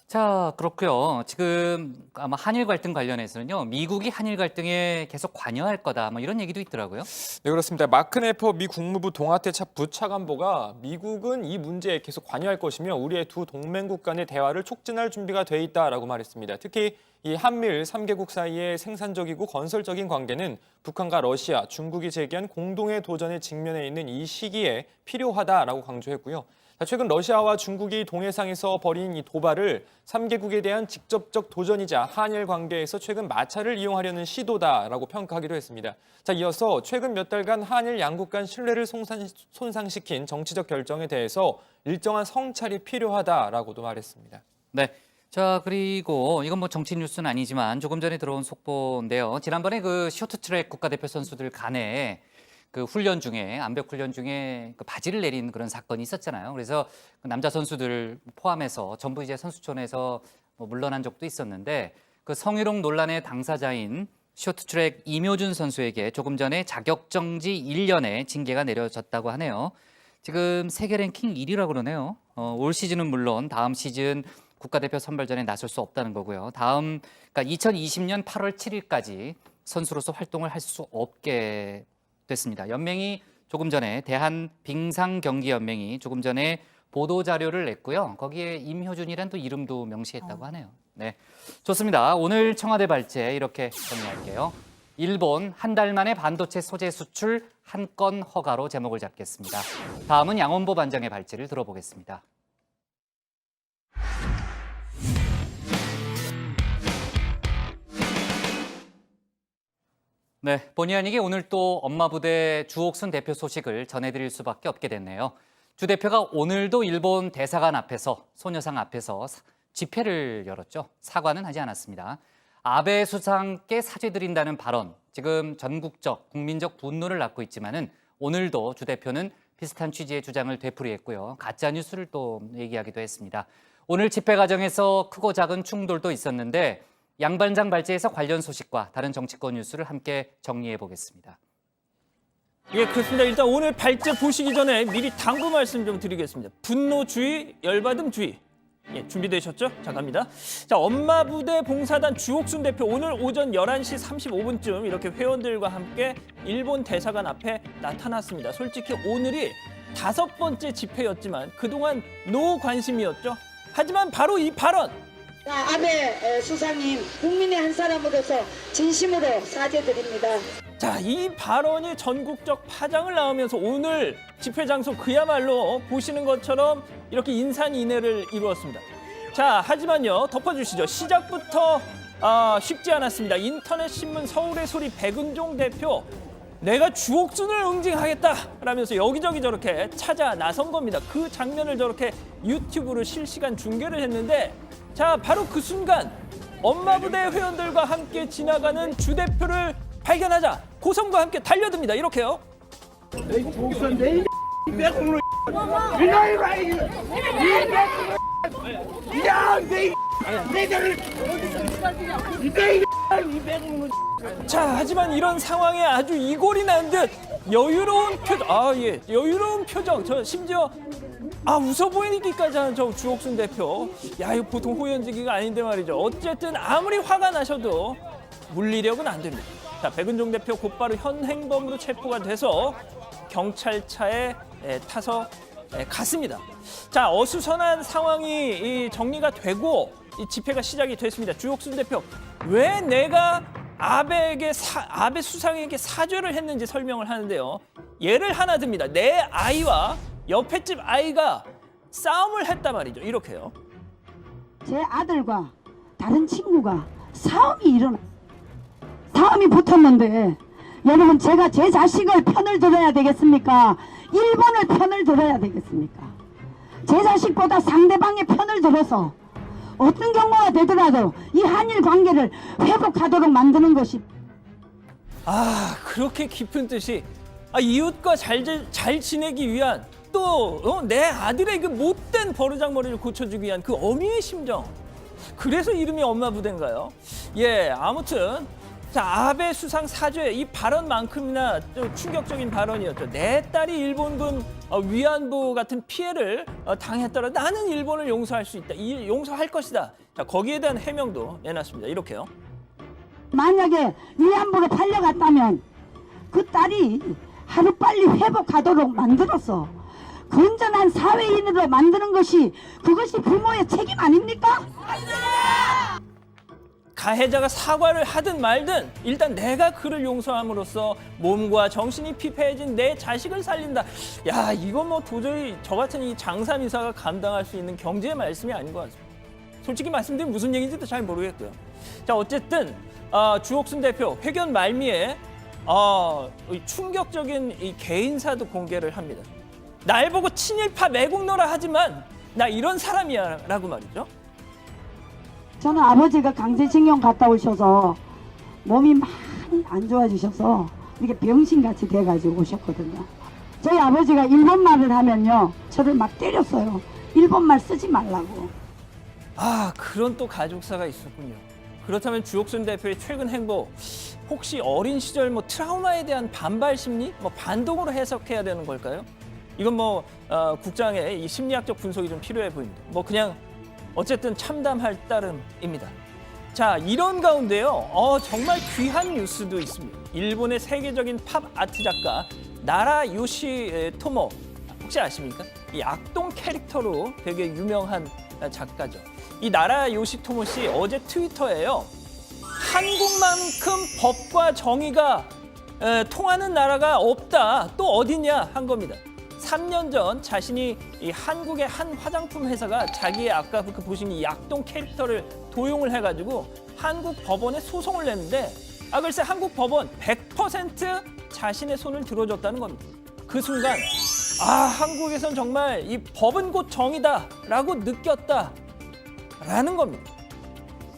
자, 그렇고요. 지금 아마 한일 갈등 관련해서는요. 미국이 한일 갈등에 계속 관여할 거다. 이런 얘기도 있더라고요. 네, 그렇습니다. 마크 네퍼 미 국무부 동아태 부차관보가 미국은 이 문제에 계속 관여할 것이며 우리의 두 동맹국 간의 대화를 촉진할 준비가 돼 있다라고 말했습니다. 특히 이 한미일 3개국 사이의 생산적이고 건설적인 관계는 북한과 러시아, 중국이 제기한 공동의 도전에 직면해 있는 이 시기에 필요하다라고 강조했고요. 최근 러시아와 중국이 동해상에서 벌인 이 도발을 3개국에 대한 직접적 도전이자 한일 관계에서 최근 마찰을 이용하려는 시도다라고 평가하기도 했습니다. 자, 이어서 최근 몇 달간 한일 양국 간 신뢰를 손상시킨 정치적 결정에 대해서 일정한 성찰이 필요하다라고도 말했습니다. 네. 자, 그리고 이건 뭐 정치 뉴스는 아니지만 조금 전에 들어온 속보인데요. 지난번에 그 쇼트트랙 국가대표 선수들 간에 그 훈련 중에 암벽 훈련 중에 그 바지를 내린 그런 사건이 있었잖아요. 그래서 그 남자 선수들 포함해서 전부 이제 선수촌에서 뭐 물러난 적도 있었는데 그 성희롱 논란의 당사자인 쇼트트랙 이묘준 선수에게 조금 전에 자격정지 1년의 징계가 내려졌다고 하네요. 지금 세계 랭킹 1위라고 그러네요. 올 시즌은 물론 다음 시즌 국가대표 선발전에 나설 수 없다는 거고요. 그러니까 2020년 8월 7일까지 선수로서 활동을 할 수 없게 됐습니다. 연맹이 조금 전에 대한빙상경기연맹이 조금 전에 보도 자료를 냈고요. 거기에 임효준이란 또 이름도 명시했다고 하네요. 네, 좋습니다. 오늘 청와대 발제 이렇게 정리할게요. 일본 한 달 만에 반도체 소재 수출 한 건 허가로 제목을 잡겠습니다. 다음은 양원보 반장의 발제를 들어보겠습니다. 네, 본의 아니게 오늘 또 엄마 부대 주옥순 대표 소식을 전해드릴 수밖에 없게 됐네요. 주 대표가 오늘도 일본 대사관 앞에서 소녀상 앞에서 집회를 열었죠. 사과는 하지 않았습니다. 아베 수상께 사죄드린다는 발언, 지금 전국적 국민적 분노를 낳고 있지만은 오늘도 주 대표는 비슷한 취지의 주장을 되풀이했고요. 가짜 뉴스를 또 얘기하기도 했습니다. 오늘 집회 과정에서 크고 작은 충돌도 있었는데 양 반장 발제에서 관련 소식과 다른 정치권 뉴스를 함께 정리해 보겠습니다. 예, 그렇습니다. 일단 오늘 발제 보시기 전에 미리 당부 말씀 좀 드리겠습니다. 분노주의, 열받음주의. 예, 준비되셨죠? 자, 갑니다. 자, 엄마부대 봉사단 주옥순 대표 오늘 오전 11시 35분쯤 이렇게 회원들과 함께 일본 대사관 앞에 나타났습니다. 솔직히 오늘이 5번째 집회였지만 그동안 노 관심이었죠. 하지만 바로 이 발언. 아베 수상님, 국민의 한 사람으로서 진심으로 사죄드립니다. 자, 이 발언이 전국적 파장을 낳으면서 오늘 집회 장소 그야말로 보시는 것처럼 이렇게 인산인해를 이루었습니다. 자, 하지만요, 덮어주시죠. 시작부터 쉽지 않았습니다. 인터넷 신문 서울의 소리 백은종 대표, 내가 주옥순을 응징하겠다라면서 여기저기 저렇게 찾아 나선 겁니다. 그 장면을 저렇게 유튜브로 실시간 중계를 했는데, 자, 바로 그 순간 엄마부대 회원들과 함께 지나가는 주 대표를 발견하자 고성과 함께 달려듭니다. 이렇게요. 자, 하지만 이런 상황에 아주 이골이 난 듯 여유로운 표정, 여유로운 표정, 저 심지어 웃어 보이기까지 하는 저 주옥순 대표. 야, 이거 보통 호연지기가 아닌데 말이죠. 어쨌든 아무리 화가 나셔도 물리력은 안 됩니다. 자, 백은종 대표 곧바로 현행범으로 체포가 돼서 경찰차에 타서 갔습니다. 자, 어수선한 상황이 정리가 되고 이 집회가 시작이 됐습니다. 주옥순 대표, 왜 내가 아베 수상에게 사죄를 했는지 설명을 하는데요. 예를 하나 듭니다. 내 아이와 옆에 집 아이가 싸움을 했단 말이죠. 이렇게요. 제 아들과 다른 친구가 싸움이 붙었는데 여러분, 제가 제 자식을 편을 들어야 되겠습니까? 일본을 편을 들어야 되겠습니까? 제 자식보다 상대방의 편을 들어서 어떤 경우가 되더라도 이 한일 관계를 회복하도록 만드는 것이. 그렇게 깊은 뜻이 이웃과 잘 지내기 위한 또 내 아들의 그 못된 버르장머리를 고쳐주기 위한 그 어미의 심정. 그래서 이름이 엄마부대인가요? 예, 아무튼 자, 아베 수상 사죄, 이 발언만큼이나 좀 충격적인 발언이었죠. 내 딸이 일본군 위안부 같은 피해를 당했더라. 나는 일본을 용서할 수 있다. 용서할 것이다. 자, 거기에 대한 해명도 내놨습니다. 이렇게요. 만약에 위안부로 팔려갔다면 그 딸이 하루빨리 회복하도록 만들어서 건전한 사회인으로 만드는 것이, 그것이 부모의 책임 아닙니까? 가해자가 사과를 하든 말든 일단 내가 그를 용서함으로써 몸과 정신이 피폐해진 내 자식을 살린다. 야, 이거 뭐 도저히 저 같은 이 장사미사가 감당할 수 있는 경제의 말씀이 아닌 것 같습니다. 솔직히 말씀드리면 무슨 얘기인지도 잘 모르겠고요. 자, 어쨌든 주옥순 대표 회견 말미에 충격적인 이 개인사도 공개를 합니다. 날 보고 친일파 매국노라 하지만 나 이런 사람이야 라고 말이죠. 저는 아버지가 강제징용 갔다 오셔서 몸이 많이 안 좋아지셔서 이렇게 병신같이 돼가지고 오셨거든요. 저희 아버지가 일본말을 하면요, 저를 막 때렸어요. 일본말 쓰지 말라고. 아, 그런 또 가족사가 있었군요. 그렇다면 주옥순 대표의 최근 행보, 혹시 어린 시절 뭐 트라우마에 대한 반발 심리, 뭐 반동으로 해석해야 되는 걸까요? 이건 뭐 국장의 이 심리학적 분석이 좀 필요해 보입니다. 뭐 그냥 어쨌든 참담할 따름입니다. 자, 이런 가운데요, 정말 귀한 뉴스도 있습니다. 일본의 세계적인 팝 아트 작가 나라 요시토모, 혹시 아십니까? 이 악동 캐릭터로 되게 유명한 작가죠. 이 나라 요시토모 씨 어제 트위터에요, 한국만큼 법과 정의가 통하는 나라가 없다, 또 어디냐 한 겁니다. 3년 전 자신이 이 한국의 한 화장품 회사가 자기의 아까 그 보신 이 악동 캐릭터를 도용을 해가지고 한국 법원에 소송을 냈는데, 글쎄 한국 법원 100% 자신의 손을 들어줬다는 겁니다. 그 순간 한국에선 정말 이 법은 곧 정의다라고 느꼈다라는 겁니다.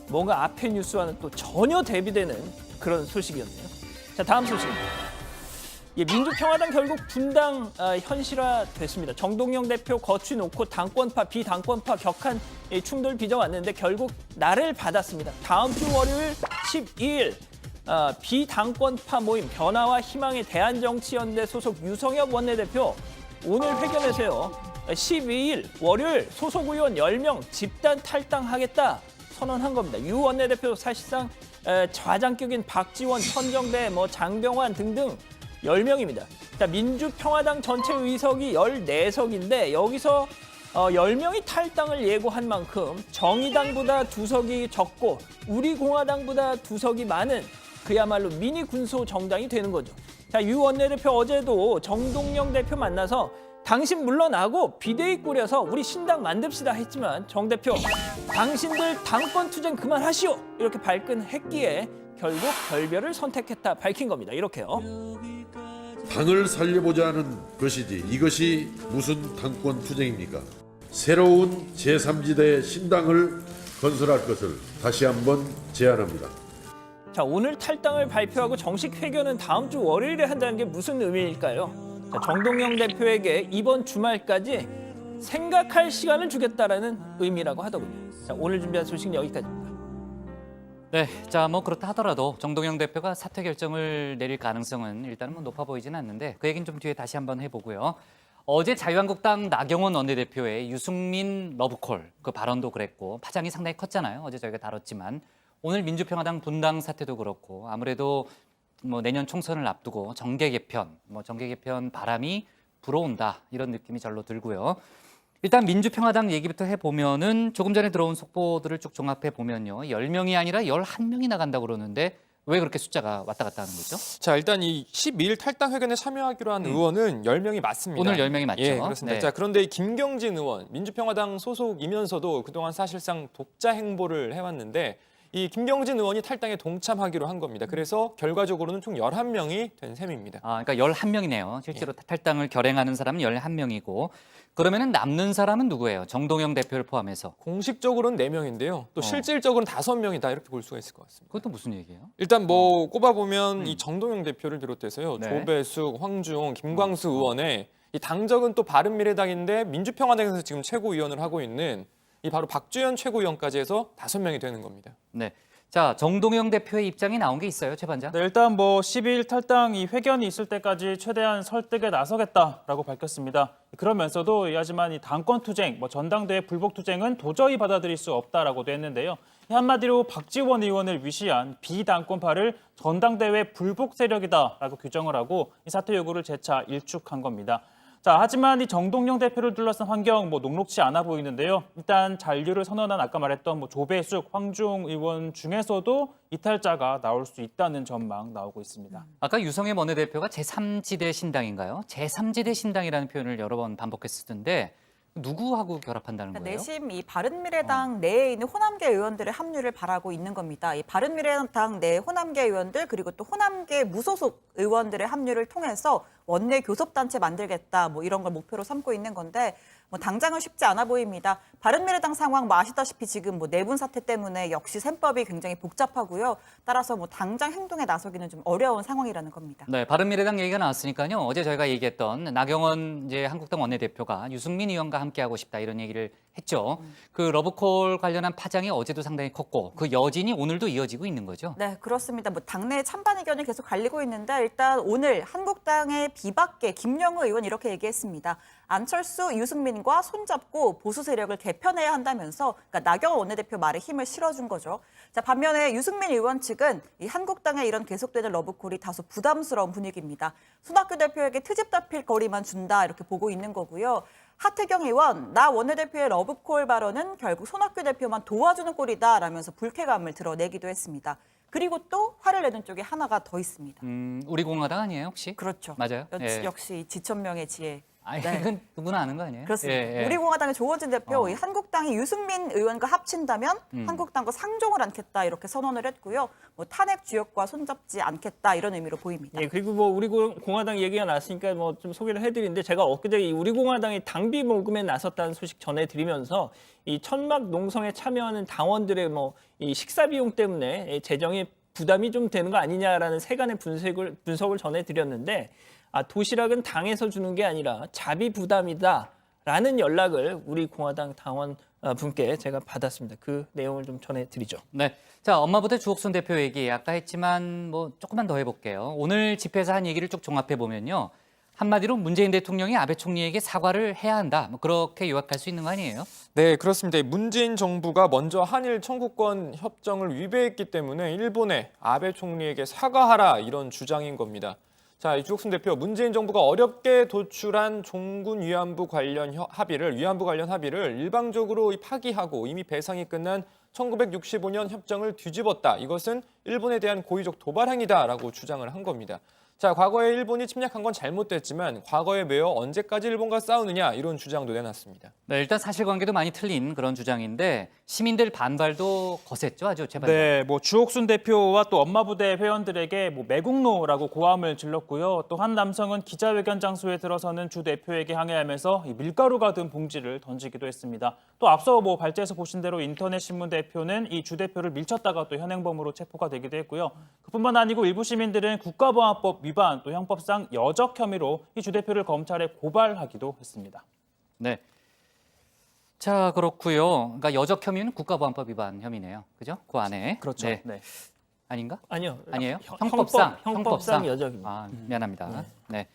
뭔가 앞의 뉴스와는 또 전혀 대비되는 그런 소식이었네요. 자, 다음 소식입니다. 민주평화당 결국 분당 현실화됐습니다. 정동영 대표 거취 놓고 당권파, 비당권파 격한 충돌 빚어왔는데 결국 날을 받았습니다. 다음 주 월요일 12일 비당권파 모임 변화와 희망의 대한정치연대 소속 유성엽 원내대표 오늘 회견에서요, 12일 월요일 소속 의원 10명 집단 탈당하겠다 선언한 겁니다. 유 원내대표 사실상 좌장격인 박지원, 천정배, 장병환 등등 10명입니다. 자, 민주평화당 전체 의석이 14석인데 여기서 10명이 탈당을 예고한 만큼 정의당보다 2석이 적고 우리공화당보다 2석이 많은 그야말로 미니 군소 정당이 되는 거죠. 자, 유 원내대표 어제도 정동영 대표 만나서 당신 물러나고 비대위 꾸려서 우리 신당 만듭시다 했지만 정 대표 당신들 당권 투쟁 그만하시오 이렇게 발끈했기에 결국 결별을 선택했다 밝힌 겁니다. 이렇게요. 당을 살려보자는 것이지 이것이 무슨 당권 투쟁입니까? 새로운 제3지대 신당을 건설할 것을 다시 한번 제안합니다. 자, 오늘 탈당을 발표하고 정식 회견은 다음 주 월요일에 한다는 게 무슨 의미일까요? 자, 정동영 대표에게 이번 주말까지 생각할 시간을 주겠다라는 의미라고 하더군요. 자, 오늘 준비한 소식은 여기까지입니다. 네, 자, 그렇다 하더라도 정동영 대표가 사퇴 결정을 내릴 가능성은 일단은 높아 보이지는 않는데 그 얘기는 좀 뒤에 다시 한번 해보고요. 어제 자유한국당 나경원 원내대표의 유승민 러브콜 그 발언도 그랬고 파장이 상당히 컸잖아요. 어제 저희가 다뤘지만 오늘 민주평화당 분당 사태도 그렇고 아무래도 내년 총선을 앞두고 정계 개편 바람이 불어온다 이런 느낌이 절로 들고요. 일단 민주평화당 얘기부터 해보면은 조금 전에 들어온 속보들을 쭉 종합해 보면요. 10명이 아니라 11명이 나간다고 그러는데 왜 그렇게 숫자가 왔다 갔다 하는 거죠? 자, 일단 이 12일 탈당 회견에 참여하기로 한 의원은 10명이 맞습니다. 오늘 10명이 맞죠? 예, 그렇습니다. 네. 자, 그런데 이 김경진 의원, 민주평화당 소속이면서도 그동안 사실상 독자 행보를 해왔는데 이 김경진 의원이 탈당에 동참하기로 한 겁니다. 그래서 결과적으로는 총 11명이 된 셈입니다. 그러니까 11명이네요. 실제로 탈당을 결행하는 사람은 11명이고 그러면은 남는 사람은 누구예요? 정동영 대표를 포함해서. 공식적으로는 4명인데요. 또 실질적으로는 5명이다 이렇게 볼 수가 있을 것 같습니다. 그것도 무슨 얘기예요? 일단 꼽아보면 이 정동영 대표를 비롯해서요. 네. 조배숙, 황주홍, 김광수 의원의 이 당적은 또 바른미래당인데 민주평화당에서 지금 최고위원을 하고 있는 이 바로 박주현 최고위원까지 해서 5명이 되는 겁니다. 네. 자, 정동영 대표의 입장이 나온 게 있어요, 최 반장? 네, 일단 12일 탈당 이 회견이 있을 때까지 최대한 설득에 나서겠다라고 밝혔습니다. 그러면서도 하지만 이 당권 투쟁, 전당대회 불복 투쟁은 도저히 받아들일 수 없다라고도 했는데요. 한마디로 박지원 의원을 위시한 비당권파를 전당대회 불복 세력이다라고 규정을 하고 이 사퇴 요구를 재차 일축한 겁니다. 자, 하지만 이 정동영 대표를 둘러싼 환경 녹록지 않아 보이는데요. 일단 잔류를 선언한 아까 말했던 조배숙, 황주홍 의원 중에서도 이탈자가 나올 수 있다는 전망 나오고 있습니다. 아까 유성애 원내대표가 제3지대 신당인가요? 제3지대 신당이라는 표현을 여러 번 반복했었는데 누구하고 결합한다는 거예요? 내심 이 바른미래당 내에 있는 호남계 의원들의 합류를 바라고 있는 겁니다. 이 바른미래당 내 호남계 의원들 그리고 또 호남계 무소속 의원들의 합류를 통해서 원내 교섭단체 만들겠다 이런 걸 목표로 삼고 있는 건데 당장은 쉽지 않아 보입니다. 바른미래당 상황 아시다시피 지금 내분 사태 때문에 역시 셈법이 굉장히 복잡하고요. 따라서 당장 행동에 나서기는 좀 어려운 상황이라는 겁니다. 네, 바른미래당 얘기가 나왔으니까요. 어제 저희가 얘기했던 나경원 한국당 원내대표가 유승민 의원과 함께하고 싶다 이런 얘기를 했죠. 그 러브콜 관련한 파장이 어제도 상당히 컸고 그 여진이 오늘도 이어지고 있는 거죠. 네, 그렇습니다. 당내 찬반 의견이 계속 갈리고 있는데 일단 오늘 한국당의 비박계 김영우 의원 이렇게 얘기했습니다. 안철수, 유승민과 손잡고 보수 세력을 개편해야 한다면서 나경원 원내대표 말에 힘을 실어준 거죠. 자, 반면에 유승민 의원 측은 이 한국당의 이런 계속되는 러브콜이 다소 부담스러운 분위기입니다. 손학규 대표에게 트집 잡힐 거리만 준다 이렇게 보고 있는 거고요. 하태경 의원, 나 원내대표의 러브콜 발언은 결국 손학규 대표만 도와주는 꼴이다라면서 불쾌감을 드러내기도 했습니다. 그리고 또 화를 내는 쪽에 하나가 더 있습니다. 우리 공화당 아니에요 혹시? 그렇죠. 맞아요. 역시 지천명의 지혜. 아니, 네. 그건 누구나 아는 거 아니에요? 그렇습니다. 우리공화당의 조원진 대표, 이 한국당이 유승민 의원과 합친다면 한국당과 상종을 않겠다 이렇게 선언을 했고요. 탄핵 주역과 손잡지 않겠다 이런 의미로 보입니다. 예, 그리고 우리 공화당 얘기가 나왔으니까 좀 소개를 해드리는데 제가 엊그제 이 우리 공화당이 당비 모금에 나섰다는 소식 전해드리면서 이 천막 농성에 참여하는 당원들의 이 식사 비용 때문에 재정에 부담이 좀 되는 거 아니냐라는 세간의 분석을 전해드렸는데. 도시락은 당에서 주는 게 아니라 자비 부담이다라는 연락을 우리 공화당 당원 분께 제가 받았습니다. 그 내용을 좀 전해드리죠. 네, 자 엄마부대 주옥순 대표 얘기 아까 했지만 조금만 더 해볼게요. 오늘 집회에서 한 얘기를 쭉 종합해 보면요, 한마디로 문재인 대통령이 아베 총리에게 사과를 해야 한다. 그렇게 요약할 수 있는 거 아니에요? 네, 그렇습니다. 문재인 정부가 먼저 한일 청구권 협정을 위배했기 때문에 일본에 아베 총리에게 사과하라 이런 주장인 겁니다. 자, 이 주옥순 대표, 문재인 정부가 어렵게 도출한 종군 위안부 관련 합의를 일방적으로 파기하고 이미 배상이 끝난 1965년 협정을 뒤집었다. 이것은 일본에 대한 고의적 도발 행위다라고 주장을 한 겁니다. 자, 과거에 일본이 침략한 건 잘못됐지만 과거에 매여 언제까지 일본과 싸우느냐 이런 주장도 내놨습니다. 네, 일단 사실관계도 많이 틀린 그런 주장인데 시민들 반발도 거셌죠, 아주 제발. 네, 주옥순 대표와 또 엄마부대 회원들에게 매국노라고 고함을 질렀고요. 또 한 남성은 기자회견 장소에 들어서는 주 대표에게 항의하면서 밀가루가 든 봉지를 던지기도 했습니다. 또 앞서 발제에서 보신 대로 인터넷 신문 대표는 이 주 대표를 밀쳤다가 또 현행범으로 체포가 되기도 했고요. 그뿐만 아니고 일부 시민들은 국가보안법 위반 또 형법상 여적 혐의로 이 주 대표를 검찰에 고발하기도 했습니다. 네. 자, 그렇고요. 그러니까 여적 혐의는 국가보안법 위반 혐의네요. 그죠? 그 안에. 그렇죠. 네. 네. 아닌가? 아니요. 아니에요? 형법상 여적입니다. 미안합니다. 네.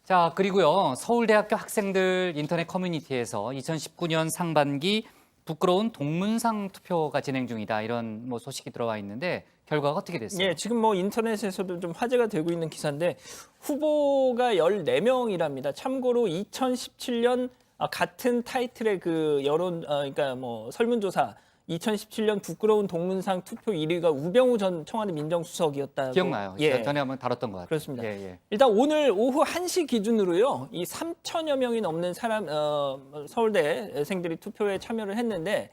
자, 그리고요. 서울대학교 학생들 인터넷 커뮤니티에서 2019년 상반기 부끄러운 동문상 투표가 진행 중이다. 이런 소식이 들어와 있는데 결과가 어떻게 됐어요? 예, 지금 인터넷에서도 좀 화제가 되고 있는 기사인데 후보가 14명이랍니다. 참고로 2017년 같은 타이틀의 그 여론 그러니까 설문조사 2017년 부끄러운 동문상 투표 1위가 우병우 전 청와대 민정수석이었다고. 기억나요. 예. 전에 한번 다뤘던 것 같아요. 그렇습니다. 예. 일단 오늘 오후 1시 기준으로요. 이 3천여 명이 넘는 사람 서울대생들이 투표에 참여를 했는데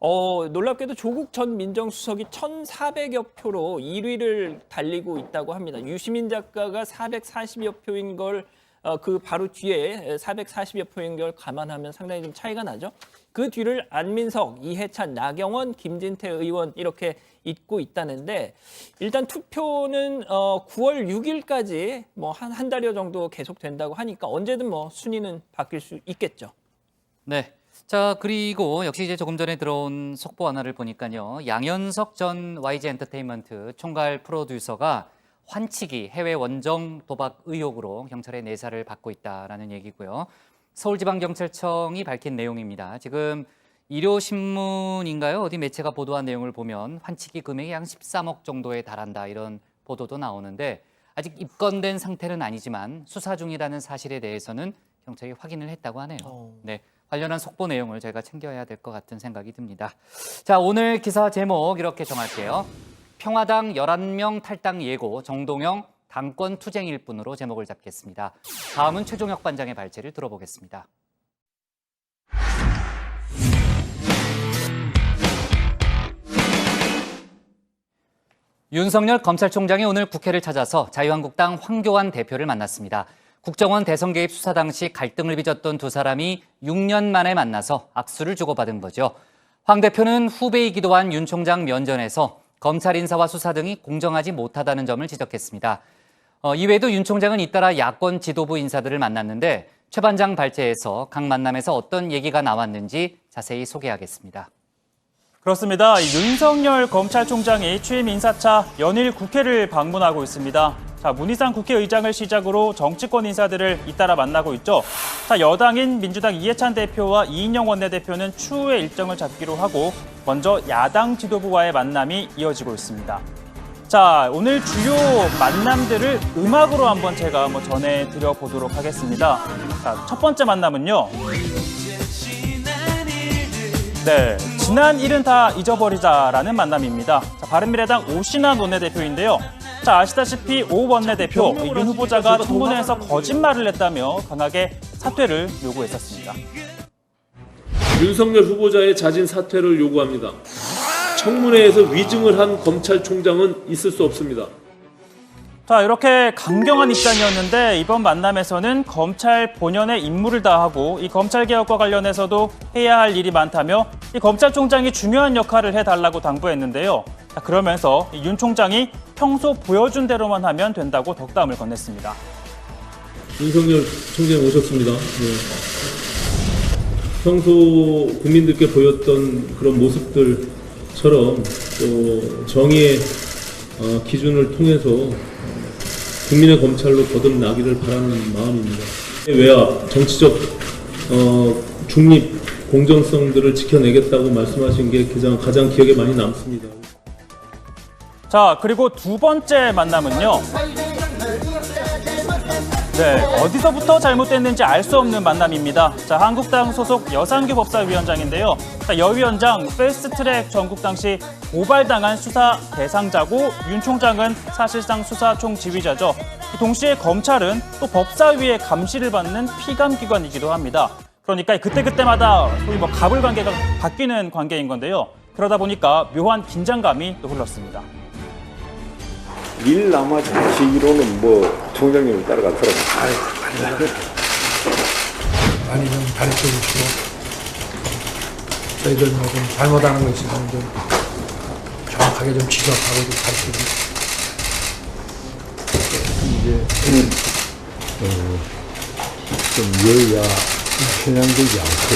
놀랍게도 조국 전 민정수석이 1,400여 표로 1위를 달리고 있다고 합니다. 유시민 작가가 440여 표인 걸 그 바로 뒤에 440여 표인 걸 감안하면 상당히 좀 차이가 나죠. 그 뒤를 안민석, 이해찬, 나경원, 김진태 의원 이렇게 잇고 있다는데 일단 투표는 9월 6일까지 한 달여 정도 계속된다고 하니까 언제든 순위는 바뀔 수 있겠죠. 네. 자, 그리고 역시 이제 조금 전에 들어온 속보 하나를 보니까요. 양현석 전 YG 엔터테인먼트 총괄 프로듀서가 환치기, 해외 원정 도박 의혹으로 경찰의 내사를 받고 있다라는 얘기고요. 서울지방경찰청이 밝힌 내용입니다. 지금 일요신문인가요? 어디 매체가 보도한 내용을 보면 환치기 금액이 약 13억 정도에 달한다 이런 보도도 나오는데 아직 입건된 상태는 아니지만 수사 중이라는 사실에 대해서는 경찰이 확인을 했다고 하네요. 네, 관련한 속보 내용을 저희가 챙겨야 될 것 같은 생각이 듭니다. 자, 오늘 기사 제목 이렇게 정할게요. 평화당 11명 탈당 예고, 정동영 당권 투쟁일 뿐으로 제목을 잡겠습니다. 다음은 최종혁 관장의 발제를 들어보겠습니다. 윤석열 검찰총장이 오늘 국회를 찾아서 자유한국당 황교안 대표를 만났습니다. 국정원 대선 개입 수사 당시 갈등을 빚었던 두 사람이 6년 만에 만나서 악수를 주고받은 거죠. 황 대표는 후배이기도 한 윤 총장 면전에서 검찰 인사와 수사 등이 공정하지 못하다는 점을 지적했습니다. 이외에도 윤 총장은 잇따라 야권 지도부 인사들을 만났는데 최 반장 발제에서 각 만남에서 어떤 얘기가 나왔는지 자세히 소개하겠습니다. 그렇습니다. 윤석열 검찰총장이 취임 인사차 연일 국회를 방문하고 있습니다. 자, 문희상 국회의장을 시작으로 정치권 인사들을 잇따라 만나고 있죠. 자, 여당인 민주당 이해찬 대표와 이인영 원내대표는 추후에 일정을 잡기로 하고 먼저 야당 지도부와의 만남이 이어지고 있습니다. 자, 오늘 주요 만남들을 음악으로 한번 제가 전해드려 보도록 하겠습니다. 자, 첫 번째 만남은요. 네, 지난 일은 다 잊어버리자라는 만남입니다. 자, 바른미래당 오신환 원내대표인데요. 자, 아시다시피 오 원내대표, 윤 후보자가 청문회에서 거짓말을 했다며 강하게 사퇴를 요구했었습니다. 윤석열 후보자의 자진 사퇴를 요구합니다. 청문회에서 위증을 한 검찰총장은 있을 수 없습니다. 자, 이렇게 강경한 입장이었는데 이번 만남에서는 검찰 본연의 임무를 다하고 이 검찰개혁과 관련해서도 해야 할 일이 많다며 이 검찰총장이 중요한 역할을 해달라고 당부했는데요. 자, 그러면서 윤 총장이 평소 보여준 대로만 하면 된다고 덕담을 건넸습니다. 윤석열 총장이 오셨습니다. 네. 평소 국민들께 보였던 그런 모습들처럼 또 정의의 기준을 통해서 국민의 검찰로 거듭나기를 바라는 마음입니다. 외압, 정치적 중립, 공정성들을 지켜내겠다고 말씀하신 게 가장 기억에 많이 남습니다. 자, 그리고 두 번째 만남은요. 네, 어디서부터 잘못됐는지 알 수 없는 만남입니다. 자, 한국당 소속 여상규 법사위원장인데요. 자, 여 위원장 패스트트랙 전국 당시 고발당한 수사 대상자고 윤 총장은 사실상 수사 총지휘자죠. 동시에 검찰은 또 법사위의 감시를 받는 피감기관이기도 합니다. 그러니까 그때그때마다 소위 갑을 관계가 바뀌는 관계인 건데요. 그러다 보니까 묘한 긴장감이 또 흘렀습니다. 일 남아 정치로는 총장님을 따라가더라고요. 많이 좀 가르쳐 주시고 저희들 좀 잘못하는 거 있으면 좀 정확하게 좀 지적하고 좀 가르쳐 주시고 이제 좀 여야 편향되지 않고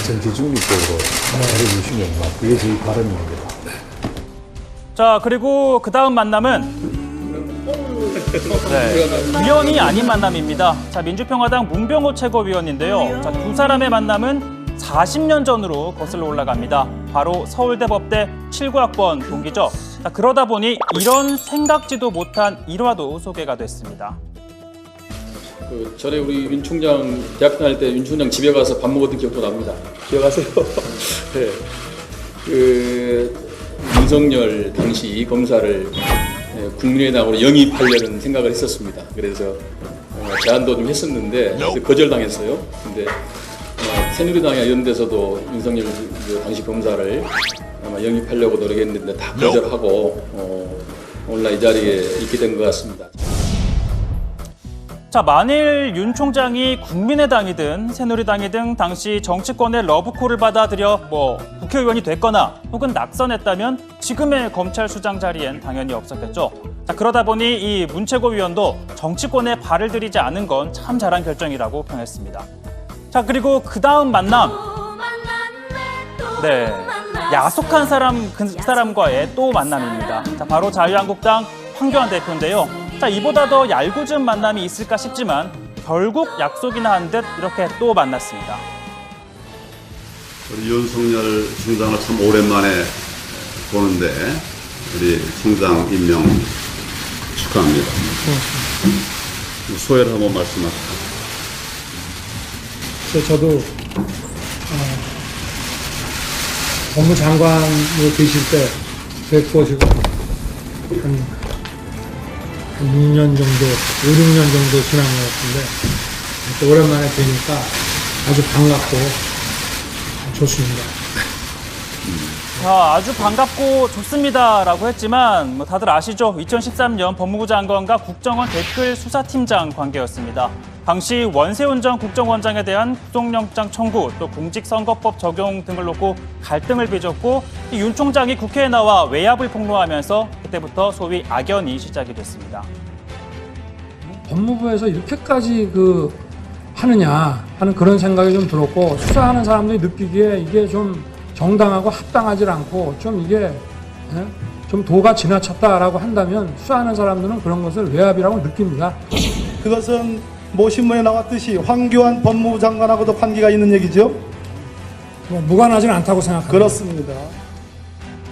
정치 중립적으로 잘해주시면 그게 저희 바람입니다. 자, 그리고 그 다음 만남은 위원이 아닌 만남입니다. 자, 민주평화당 문병호 최고위원인데요. 자, 두 사람의 만남은 40년 전으로 거슬러 올라갑니다. 바로 서울대 법대 79학번 동기죠. 자, 그러다 보니 이런 생각지도 못한 일화도 소개가 됐습니다. 전에 우리 윤 총장 대학 다닐 때 윤 총장 집에 가서 밥 먹었던 기억도 납니다. 기억하세요? 네. 윤석열 당시 검사를 국민의당으로 영입하려는 생각을 했었습니다. 그래서 제안도 좀 했었는데 거절당했어요. 근데 새누리당이나 이런 데서도 윤석열 당시 검사를 아마 영입하려고 노력했는데 다 거절하고 오늘날 이 자리에 있게 된 것 같습니다. 자, 만일 윤 총장이 국민의당이든 새누리당이든 당시 정치권의 러브콜을 받아들여 국회의원이 됐거나 혹은 낙선했다면 지금의 검찰수장 자리엔 당연히 없었겠죠. 자, 그러다 보니 이 문 최고위원도 정치권에 발을 들이지 않은 건 참 잘한 결정이라고 평했습니다. 자, 그리고 그 다음 만남. 네, 야속한 사람, 그 사람과의 또 만남입니다. 자, 바로 자유한국당 황교안 대표인데요. 자, 이보다 더 얄궂은 만남이 있을까 싶지만 결국 약속이나 한 듯 이렇게 또 만났습니다. 우리 윤석열 총장을 참 오랜만에 보는데 우리 총장 임명 축하합니다. 소회를 한번 말씀하시죠. 그래서 저도 법무장관으로 계실 때 뵙고 지금 한 6년 정도, 5, 6년 정도 지난 것 같은데 또 오랜만에 뵈니까 아주 반갑고 좋습니다. 자, 아주 반갑고 좋습니다라고 했지만 뭐 다들 아시죠? 2013년 법무부 장관과 국정원 댓글 수사팀장 관계였습니다. 당시 원세훈 전 국정원장에 대한 구속영장 청구, 또 공직선거법 적용 등을 놓고 갈등을 빚었고 이 윤 총장이 국회에 나와 외압을 폭로하면서 그때부터 소위 악연이 시작이 됐습니다. 법무부에서 이렇게까지 하느냐 하는 그런 생각이 좀 들었고, 수사하는 사람들이 느끼기에 이게 좀 정당하고 합당하지 않고 좀 이게 좀 도가 지나쳤다라고 한다면 수사하는 사람들은 그런 것을 외압이라고 느낍니다. 그것은 신문에 나왔듯이 황교안 법무부 장관하고도 관계가 있는 얘기죠? 무관하지는 않다고 생각합니다. 그렇습니다.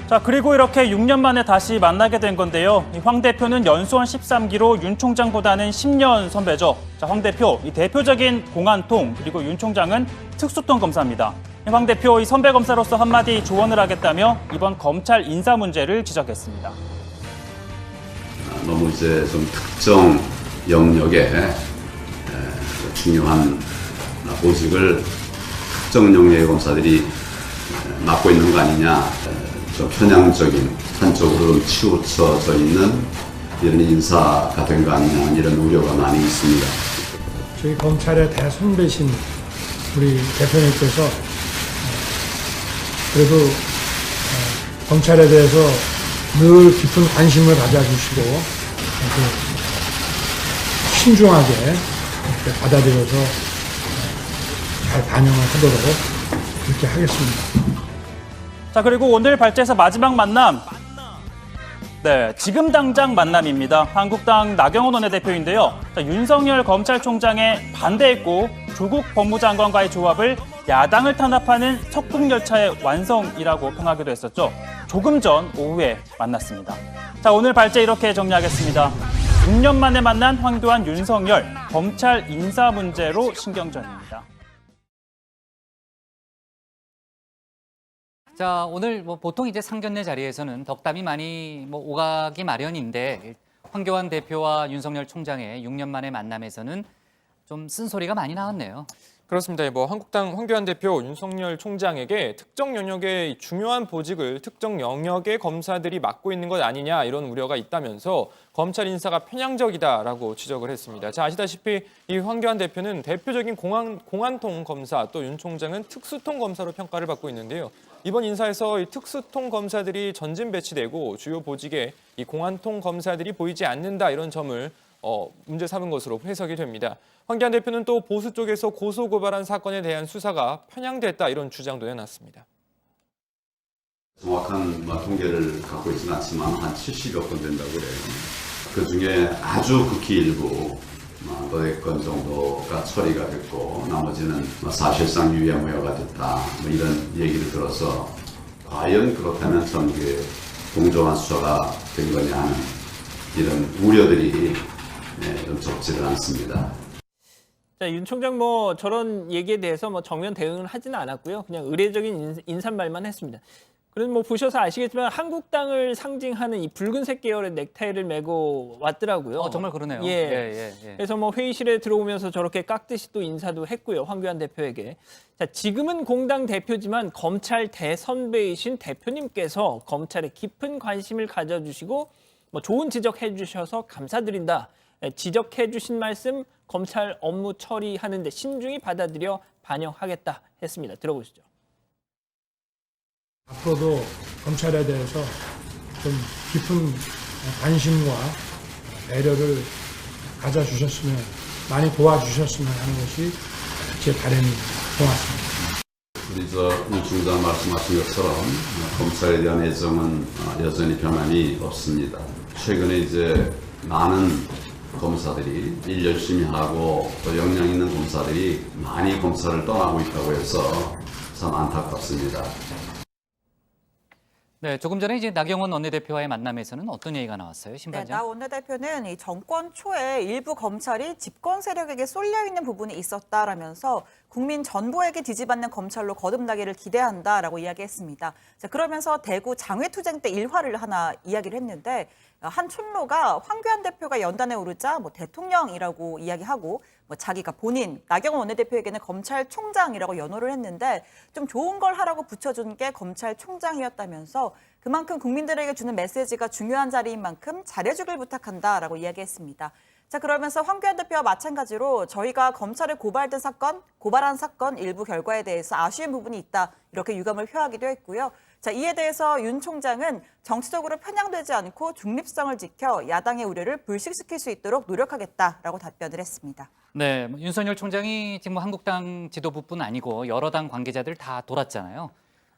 자, 그리고 이렇게 6년 만에 다시 만나게 된 건데요. 황 대표는 연수원 13기로 윤 총장보다는 10년 선배죠. 자, 황 대표, 이 대표적인 공안통, 그리고 윤 총장은 특수통 검사입니다. 황 대표, 이 선배 검사로서 한마디 조언을 하겠다며 이번 검찰 인사 문제를 지적했습니다. 너무 이제 좀 특정 영역에 중요한 보직을 특정 영역의 검사들이 맡고 있는 거 아니냐, 좀 편향적인 한쪽으로 치우쳐져 있는 이런 인사가 된 거 아니냐, 이런 우려가 많이 있습니다. 저희 검찰의 대선배신 우리 대표님께서 그래도 검찰에 대해서 늘 깊은 관심을 가져주시고 신중하게 이렇게 받아들여서 잘 반영을 하도록 그렇게 하겠습니다. 자, 그리고 오늘 발제에서 마지막 만남. 네, 지금 당장 만남입니다. 한국당 나경원 원내대표인데요. 자, 윤석열 검찰총장에 반대했고 조국 법무장관과의 조합을 야당을 탄압하는 석궁열차의 완성이라고 평하기도 했었죠. 조금 전 오후에 만났습니다. 자, 오늘 발제 이렇게 정리하겠습니다. 6년 만에 만난 황교안, 윤석열, 검찰 인사 문제로 신경전입니다. 자, 오늘 보통 이제 상견례 자리에서는 덕담이 많이 오가기 마련인데 황교안 대표와 윤석열 총장의 6년 만의 만남에서는 좀 쓴소리가 많이 나왔네요. 그렇습니다. 한국당 황교안 대표, 윤석열 총장에게 특정 영역의 중요한 보직을 특정 영역의 검사들이 맡고 있는 것 아니냐, 이런 우려가 있다면서 검찰 인사가 편향적이다라고 지적을 했습니다. 자, 아시다시피 이 황교안 대표는 대표적인 공안통 검사, 또 윤 총장은 특수통 검사로 평가를 받고 있는데요. 이번 인사에서 이 특수통 검사들이 전진 배치되고 주요 보직에 이 공안통 검사들이 보이지 않는다, 이런 점을 문제 삼은 것으로 해석이 됩니다. 황교안 대표는 또 보수 쪽에서 고소고발한 사건에 대한 수사가 편향됐다, 이런 주장도 내놨습니다. 정확한 통계를 갖고 있지는 않지만 한 70여 건 된다고 그래요. 그중에 아주 극히 일부 너댓 건 정도가 처리가 됐고 나머지는 사실상 유야무야가 됐다, 이런 얘기를 들어서 과연 그렇다면 전 이게 공정한 수사가 된 거냐 하는 이런 우려들이 좀 적지를 않습니다. 자, 윤 총장 저런 얘기에 대해서 정면 대응을 하지는 않았고요. 그냥 의례적인 인사말만 했습니다. 그래서 보셔서 아시겠지만 한국당을 상징하는 이 붉은색 계열의 넥타이를 메고 왔더라고요. 정말 그러네요. 예. 그래서 회의실에 들어오면서 저렇게 깍듯이 또 인사도 했고요. 황교안 대표에게. 자, 지금은 공당 대표지만 검찰 대선배이신 대표님께서 검찰에 깊은 관심을 가져주시고 좋은 지적해 주셔서 감사드린다. 지적해 주신 말씀 검찰 업무 처리하는 데 신중히 받아들여 반영하겠다 했습니다. 들어보시죠. 앞으로도 검찰에 대해서 좀 깊은 관심과 배려를 가져주셨으면, 많이 도와주셨으면 하는 것이 제 바람입니다. 고맙습니다. 우리 윤 총장 말씀하신 것처럼 검찰에 대한 애정은 여전히 변함이 없습니다. 최근에 이제 많은 검사들이 일 열심히 하고 또 역량 있는 검사들이 많이 검찰을 떠나고 있다고 해서 참 안타깝습니다. 네, 조금 전에 이제 나경원 원내대표와의 만남에서는 어떤 얘기가 나왔어요, 네, 심판장? 나 원내대표는 이 정권 초에 일부 검찰이 집권 세력에게 쏠려 있는 부분이 있었다라면서 국민 전부에게 뒤집어는 검찰로 거듭나기를 기대한다라고 이야기했습니다. 자, 그러면서 대구 장외투쟁 때 일화를 하나 이야기를 했는데 한 촌로가 황교안 대표가 연단에 오르자 뭐 대통령이라고 이야기하고 뭐 자기가 본인 나경원 원내대표에게는 검찰총장이라고 연호를 했는데 좀 좋은 걸 하라고 붙여준 게 검찰총장이었다면서 그만큼 국민들에게 주는 메시지가 중요한 자리인 만큼 잘해주길 부탁한다라고 이야기했습니다. 자, 그러면서 황교안 대표와 마찬가지로 저희가 검찰에 고발한 사건 일부 결과에 대해서 아쉬운 부분이 있다 이렇게 유감을 표하기도 했고요. 자, 이에 대해서 윤 총장은 정치적으로 편향되지 않고 중립성을 지켜 야당의 우려를 불식시킬 수 있도록 노력하겠다라고 답변을 했습니다. 네, 윤석열 총장이 지금 한국당 지도부뿐 아니고 여러 당 관계자들 다 돌았잖아요.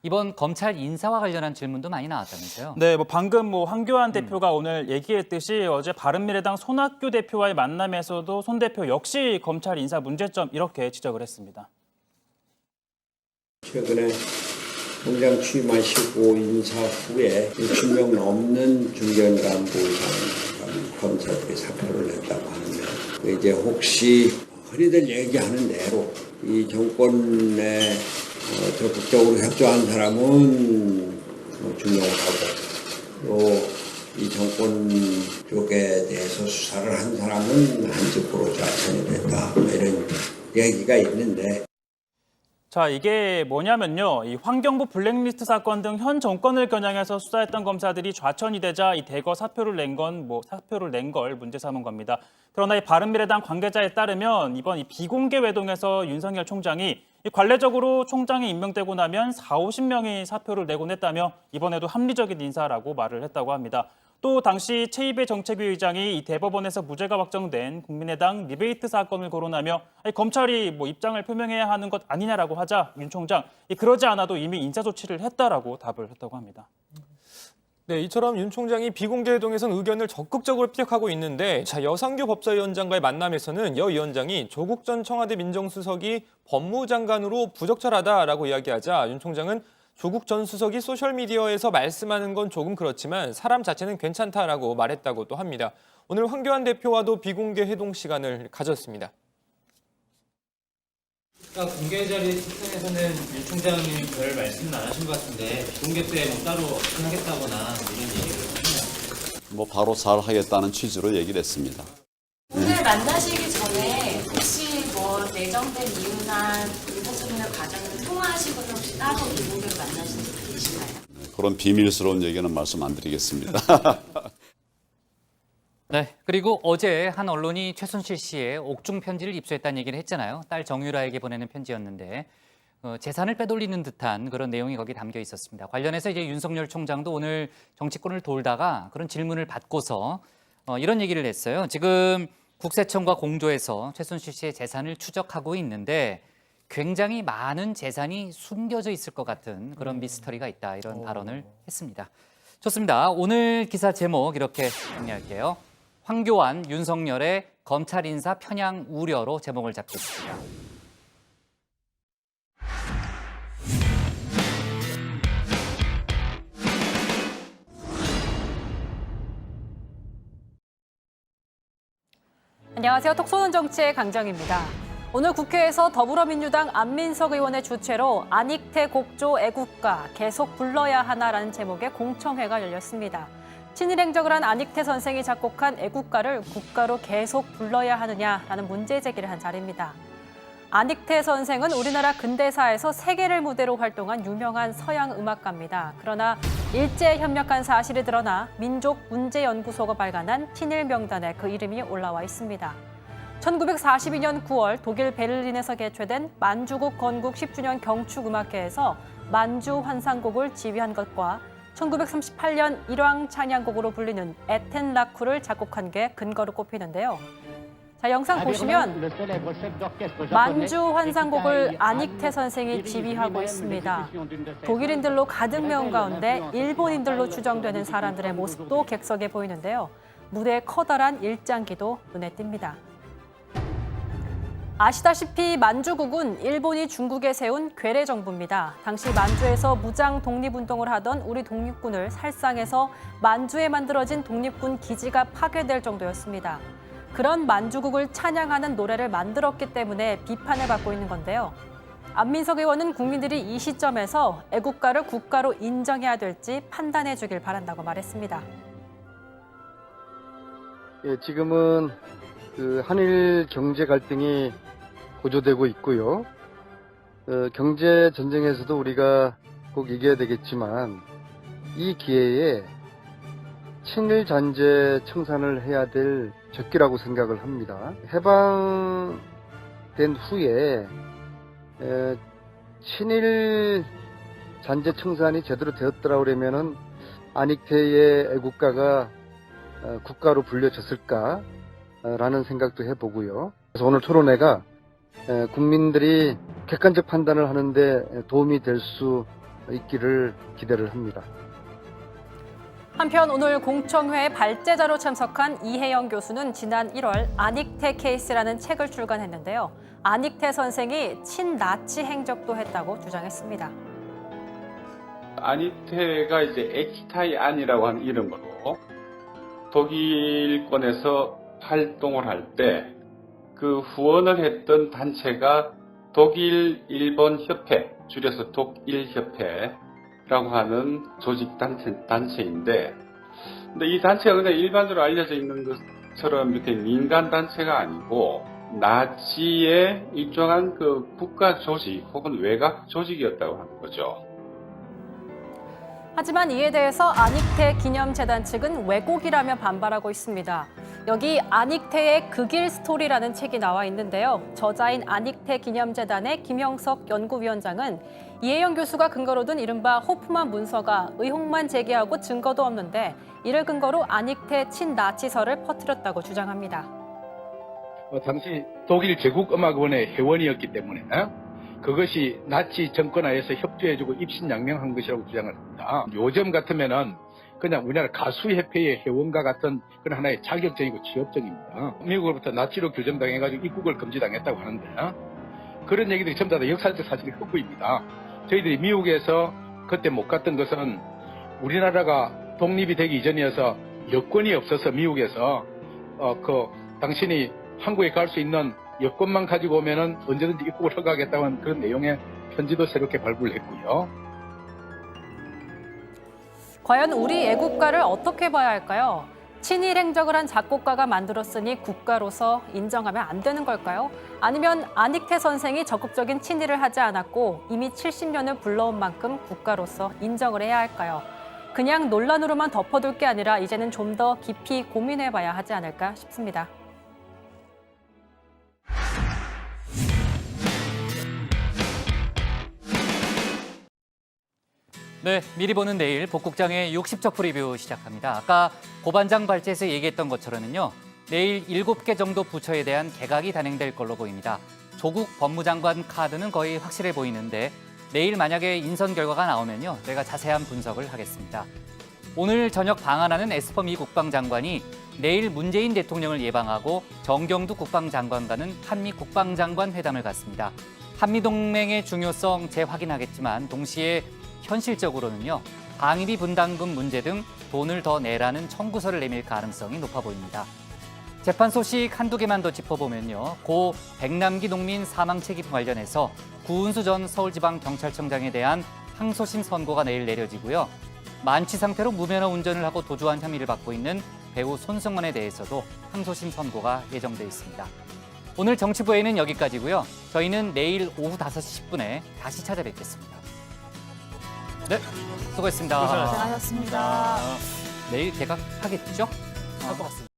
이번 검찰 인사와 관련한 질문도 많이 나왔다면서요? 네, 방금 황교안 대표가 오늘 얘기했듯이 어제 바른미래당 손학규 대표와의 만남에서도 손 대표 역시 검찰 인사 문제점 이렇게 지적을 했습니다. 최근에 총장 취임하시고 인사 후에 60명 넘는 중견 간부 검사들이 사표를 냈다고 하는데 이제 혹시 흔히들 얘기하는 대로 이 정권에 적극적으로 협조한 사람은 중용을 하고 또 이 정권 쪽에 대해서 수사를 한 사람은 한쪽으로 좌천이 됐다 이런 얘기가 있는데 자, 이게 뭐냐면요. 이 환경부 블랙리스트 사건 등 현 정권을 겨냥해서 수사했던 검사들이 좌천이 되자 이 대거 사표를 낸 걸 문제 삼은 겁니다. 그러나 이 바른미래당 관계자에 따르면 이번 이 비공개 외동에서 윤석열 총장이 관례적으로 총장이 임명되고 나면 40~50명이 사표를 내곤 했다며 이번에도 합리적인 인사라고 말을 했다고 합니다. 또 당시 최이배 정책위 의장이 이 대법원에서 무죄가 확정된 국민의당 리베이트 사건을 거론하며 검찰이 입장을 표명해야 하는 것 아니냐라고 하자 윤 총장 그러지 않아도 이미 인사 조치를 했다라고 답을 했다고 합니다. 네, 이처럼 윤 총장이 비공개 회동에선 의견을 적극적으로 피력하고 있는데 자, 여상규 법사위원장과의 만남에서는 여 위원장이 조국 전 청와대 민정수석이 법무장관으로 부적절하다라고 이야기하자 윤 총장은 조국 전 수석이 소셜미디어에서 말씀하는 건 조금 그렇지만 사람 자체는 괜찮다라고 말했다고 또 합니다. 오늘 황교안 대표와도 비공개 회동 시간을 가졌습니다. 그러니까 공개 자리 특성에서는 윤 총장님 별 말씀은 안 하신 것 같은데 비공개 때 따로 하겠다거나 이런 얘기를 하나요? 바로 잘 하겠다는 취지로 얘기를 했습니다. 오늘 만나시기 전에 혹시 내정된 이유나 의사소통의 과정에서 통화하시거나 혹시 따로 비공개로 만나신 적 계시나요? 그런 비밀스러운 얘기는 말씀 안 드리겠습니다. 네, 그리고 어제 한 언론이 최순실 씨의 옥중 편지를 입수했다는 얘기를 했잖아요. 딸 정유라에게 보내는 편지였는데 재산을 빼돌리는 듯한 그런 내용이 거기 담겨 있었습니다. 관련해서 이제 윤석열 총장도 오늘 정치권을 돌다가 그런 질문을 받고서 이런 얘기를 했어요. 지금 국세청과 공조해서 최순실 씨의 재산을 추적하고 있는데 굉장히 많은 재산이 숨겨져 있을 것 같은 그런 미스터리가 있다 이런 발언을 했습니다. 좋습니다. 오늘 기사 제목 이렇게 정리할게요. 황교안, 윤석열의 검찰 인사 편향 우려로 제목을 잡겠습니다. 안녕하세요. 톡 쏘는 정치의 강정입니다. 오늘 국회에서 더불어민주당 안민석 의원의 주최로 안익태 곡조 애국가 계속 불러야 하나라는 제목의 공청회가 열렸습니다. 친일 행적을 한 안익태 선생이 작곡한 애국가를 국가로 계속 불러야 하느냐라는 문제 제기를 한 자리입니다. 안익태 선생은 우리나라 근대사에서 세계를 무대로 활동한 유명한 서양 음악가입니다. 그러나 일제에 협력한 사실이 드러나 민족문제연구소가 발간한 친일 명단에 그 이름이 올라와 있습니다. 1942년 9월 독일 베를린에서 개최된 만주국 건국 10주년 경축음악회에서 만주 환상곡을 지휘한 것과 1938년 일왕 찬양곡으로 불리는 에텐라쿠를 작곡한 게 근거로 꼽히는데요. 자, 영상 보시면 만주 환상곡을 안익태 선생이 지휘하고 있습니다. 독일인들로 가득 메운 가운데 일본인들로 추정되는 사람들의 모습도 객석에 보이는데요. 무대에 커다란 일장기도 눈에 띕니다. 아시다시피 만주국은 일본이 중국에 세운 괴뢰 정부입니다. 당시 만주에서 무장 독립운동을 하던 우리 독립군을 살상해서 만주에 만들어진 독립군 기지가 파괴될 정도였습니다. 그런 만주국을 찬양하는 노래를 만들었기 때문에 비판을 받고 있는 건데요. 안민석 의원은 국민들이 이 시점에서 애국가를 국가로 인정해야 될지 판단해 주길 바란다고 말했습니다. 예, 지금은 한일 경제 갈등이 고조되고 있고요. 경제 전쟁에서도 우리가 꼭 이겨야 되겠지만 이 기회에 친일 잔재 청산을 해야 될 적기라고 생각을 합니다. 해방된 후에 친일 잔재 청산이 제대로 되었더라 그러면은 안익태의 애국가가 국가로 불려졌을까라는 생각도 해보고요. 그래서 오늘 토론회가 국민들이 객관적 판단을 하는데 도움이 될 수 있기를 기대를 합니다. 한편 오늘 공청회에 발제자로 참석한 이혜영 교수는 지난 1월 안익태 케이스라는 책을 출간했는데요. 안익태 선생이 친나치 행적도 했다고 주장했습니다. 안익태가 이제 에키타이 안이라고 하는 이름으로 독일권에서 활동을 할 때 그 후원을 했던 단체가 독일 일본 협회, 줄여서 독일협회라고 하는 조직 단체인데, 근데 이 단체가 그냥 일반적으로 알려져 있는 것처럼 이렇게 민간 단체가 아니고 나치의 일정한 그 국가 조직 혹은 외곽 조직이었다고 하는 거죠. 하지만 이에 대해서 안익태 기념재단 측은 왜곡이라며 반발하고 있습니다. 여기 안익태의 그 길 스토리라는 책이 나와 있는데요. 저자인 안익태 기념재단의 김영석 연구위원장은 이혜영 교수가 근거로 둔 이른바 호프만 문서가 의혹만 제기하고 증거도 없는데 이를 근거로 안익태 친나치설을 퍼뜨렸다고 주장합니다. 당시 독일 제국음악원의 회원이었기 때문에 그것이 나치 정권하에서 협조해주고 입신양명한 것이라고 주장을 합니다. 요즘 같으면은 그냥 우리나라 가수협회의 회원과 같은 그런 하나의 자격증이고 취업증입니다. 미국으로부터 나치로 규정당해가지고 입국을 금지당했다고 하는데 그런 얘기들이 전부 다 역사적 사실이 헛구입니다. 저희들이 미국에서 그때 못 갔던 것은 우리나라가 독립이 되기 이전이어서 여권이 없어서 미국에서 당신이 한국에 갈 수 있는 여권만 가지고 오면은 언제든지 입국을 허가하겠다는 그런 내용의 편지도 새롭게 발굴했고요. 과연 우리 애국가를 어떻게 봐야 할까요? 친일 행적을 한 작곡가가 만들었으니 국가로서 인정하면 안 되는 걸까요? 아니면 안익태 선생이 적극적인 친일을 하지 않았고 이미 70년을 불러온 만큼 국가로서 인정을 해야 할까요? 그냥 논란으로만 덮어둘 게 아니라 이제는 좀 더 깊이 고민해봐야 하지 않을까 싶습니다. 네, 미리 보는 내일 복국장의 60척 리뷰 시작합니다. 아까 고반장 발제에서 얘기했던 것처럼요. 내일 7개 정도 부처에 대한 개각이 단행될 걸로 보입니다. 조국 법무장관 카드는 거의 확실해 보이는데 내일 만약에 인선 결과가 나오면요. 제가 자세한 분석을 하겠습니다. 오늘 저녁 방한하는 에스퍼 미 국방장관이 내일 문재인 대통령을 예방하고 정경두 국방장관과는 한미 국방장관 회담을 갖습니다. 한미동맹의 중요성 재확인하겠지만 동시에 현실적으로는요. 방위비 분담금 문제 등 돈을 더 내라는 청구서를 내밀 가능성이 높아 보입니다. 재판 소식 한두 개만 더 짚어보면요. 고 백남기 농민 사망 책임 관련해서 구은수 전 서울지방경찰청장에 대한 항소심 선고가 내일 내려지고요. 만취 상태로 무면허 운전을 하고 도주한 혐의를 받고 있는 배우 손승원에 대해서도 항소심 선고가 예정돼 있습니다. 오늘 정치부에는 여기까지고요. 저희는 내일 오후 5시 10분에 다시 찾아뵙겠습니다. 네, 수고했습니다. 고생하셨습니다. 내일 개각하겠죠? 할 것 같습니다.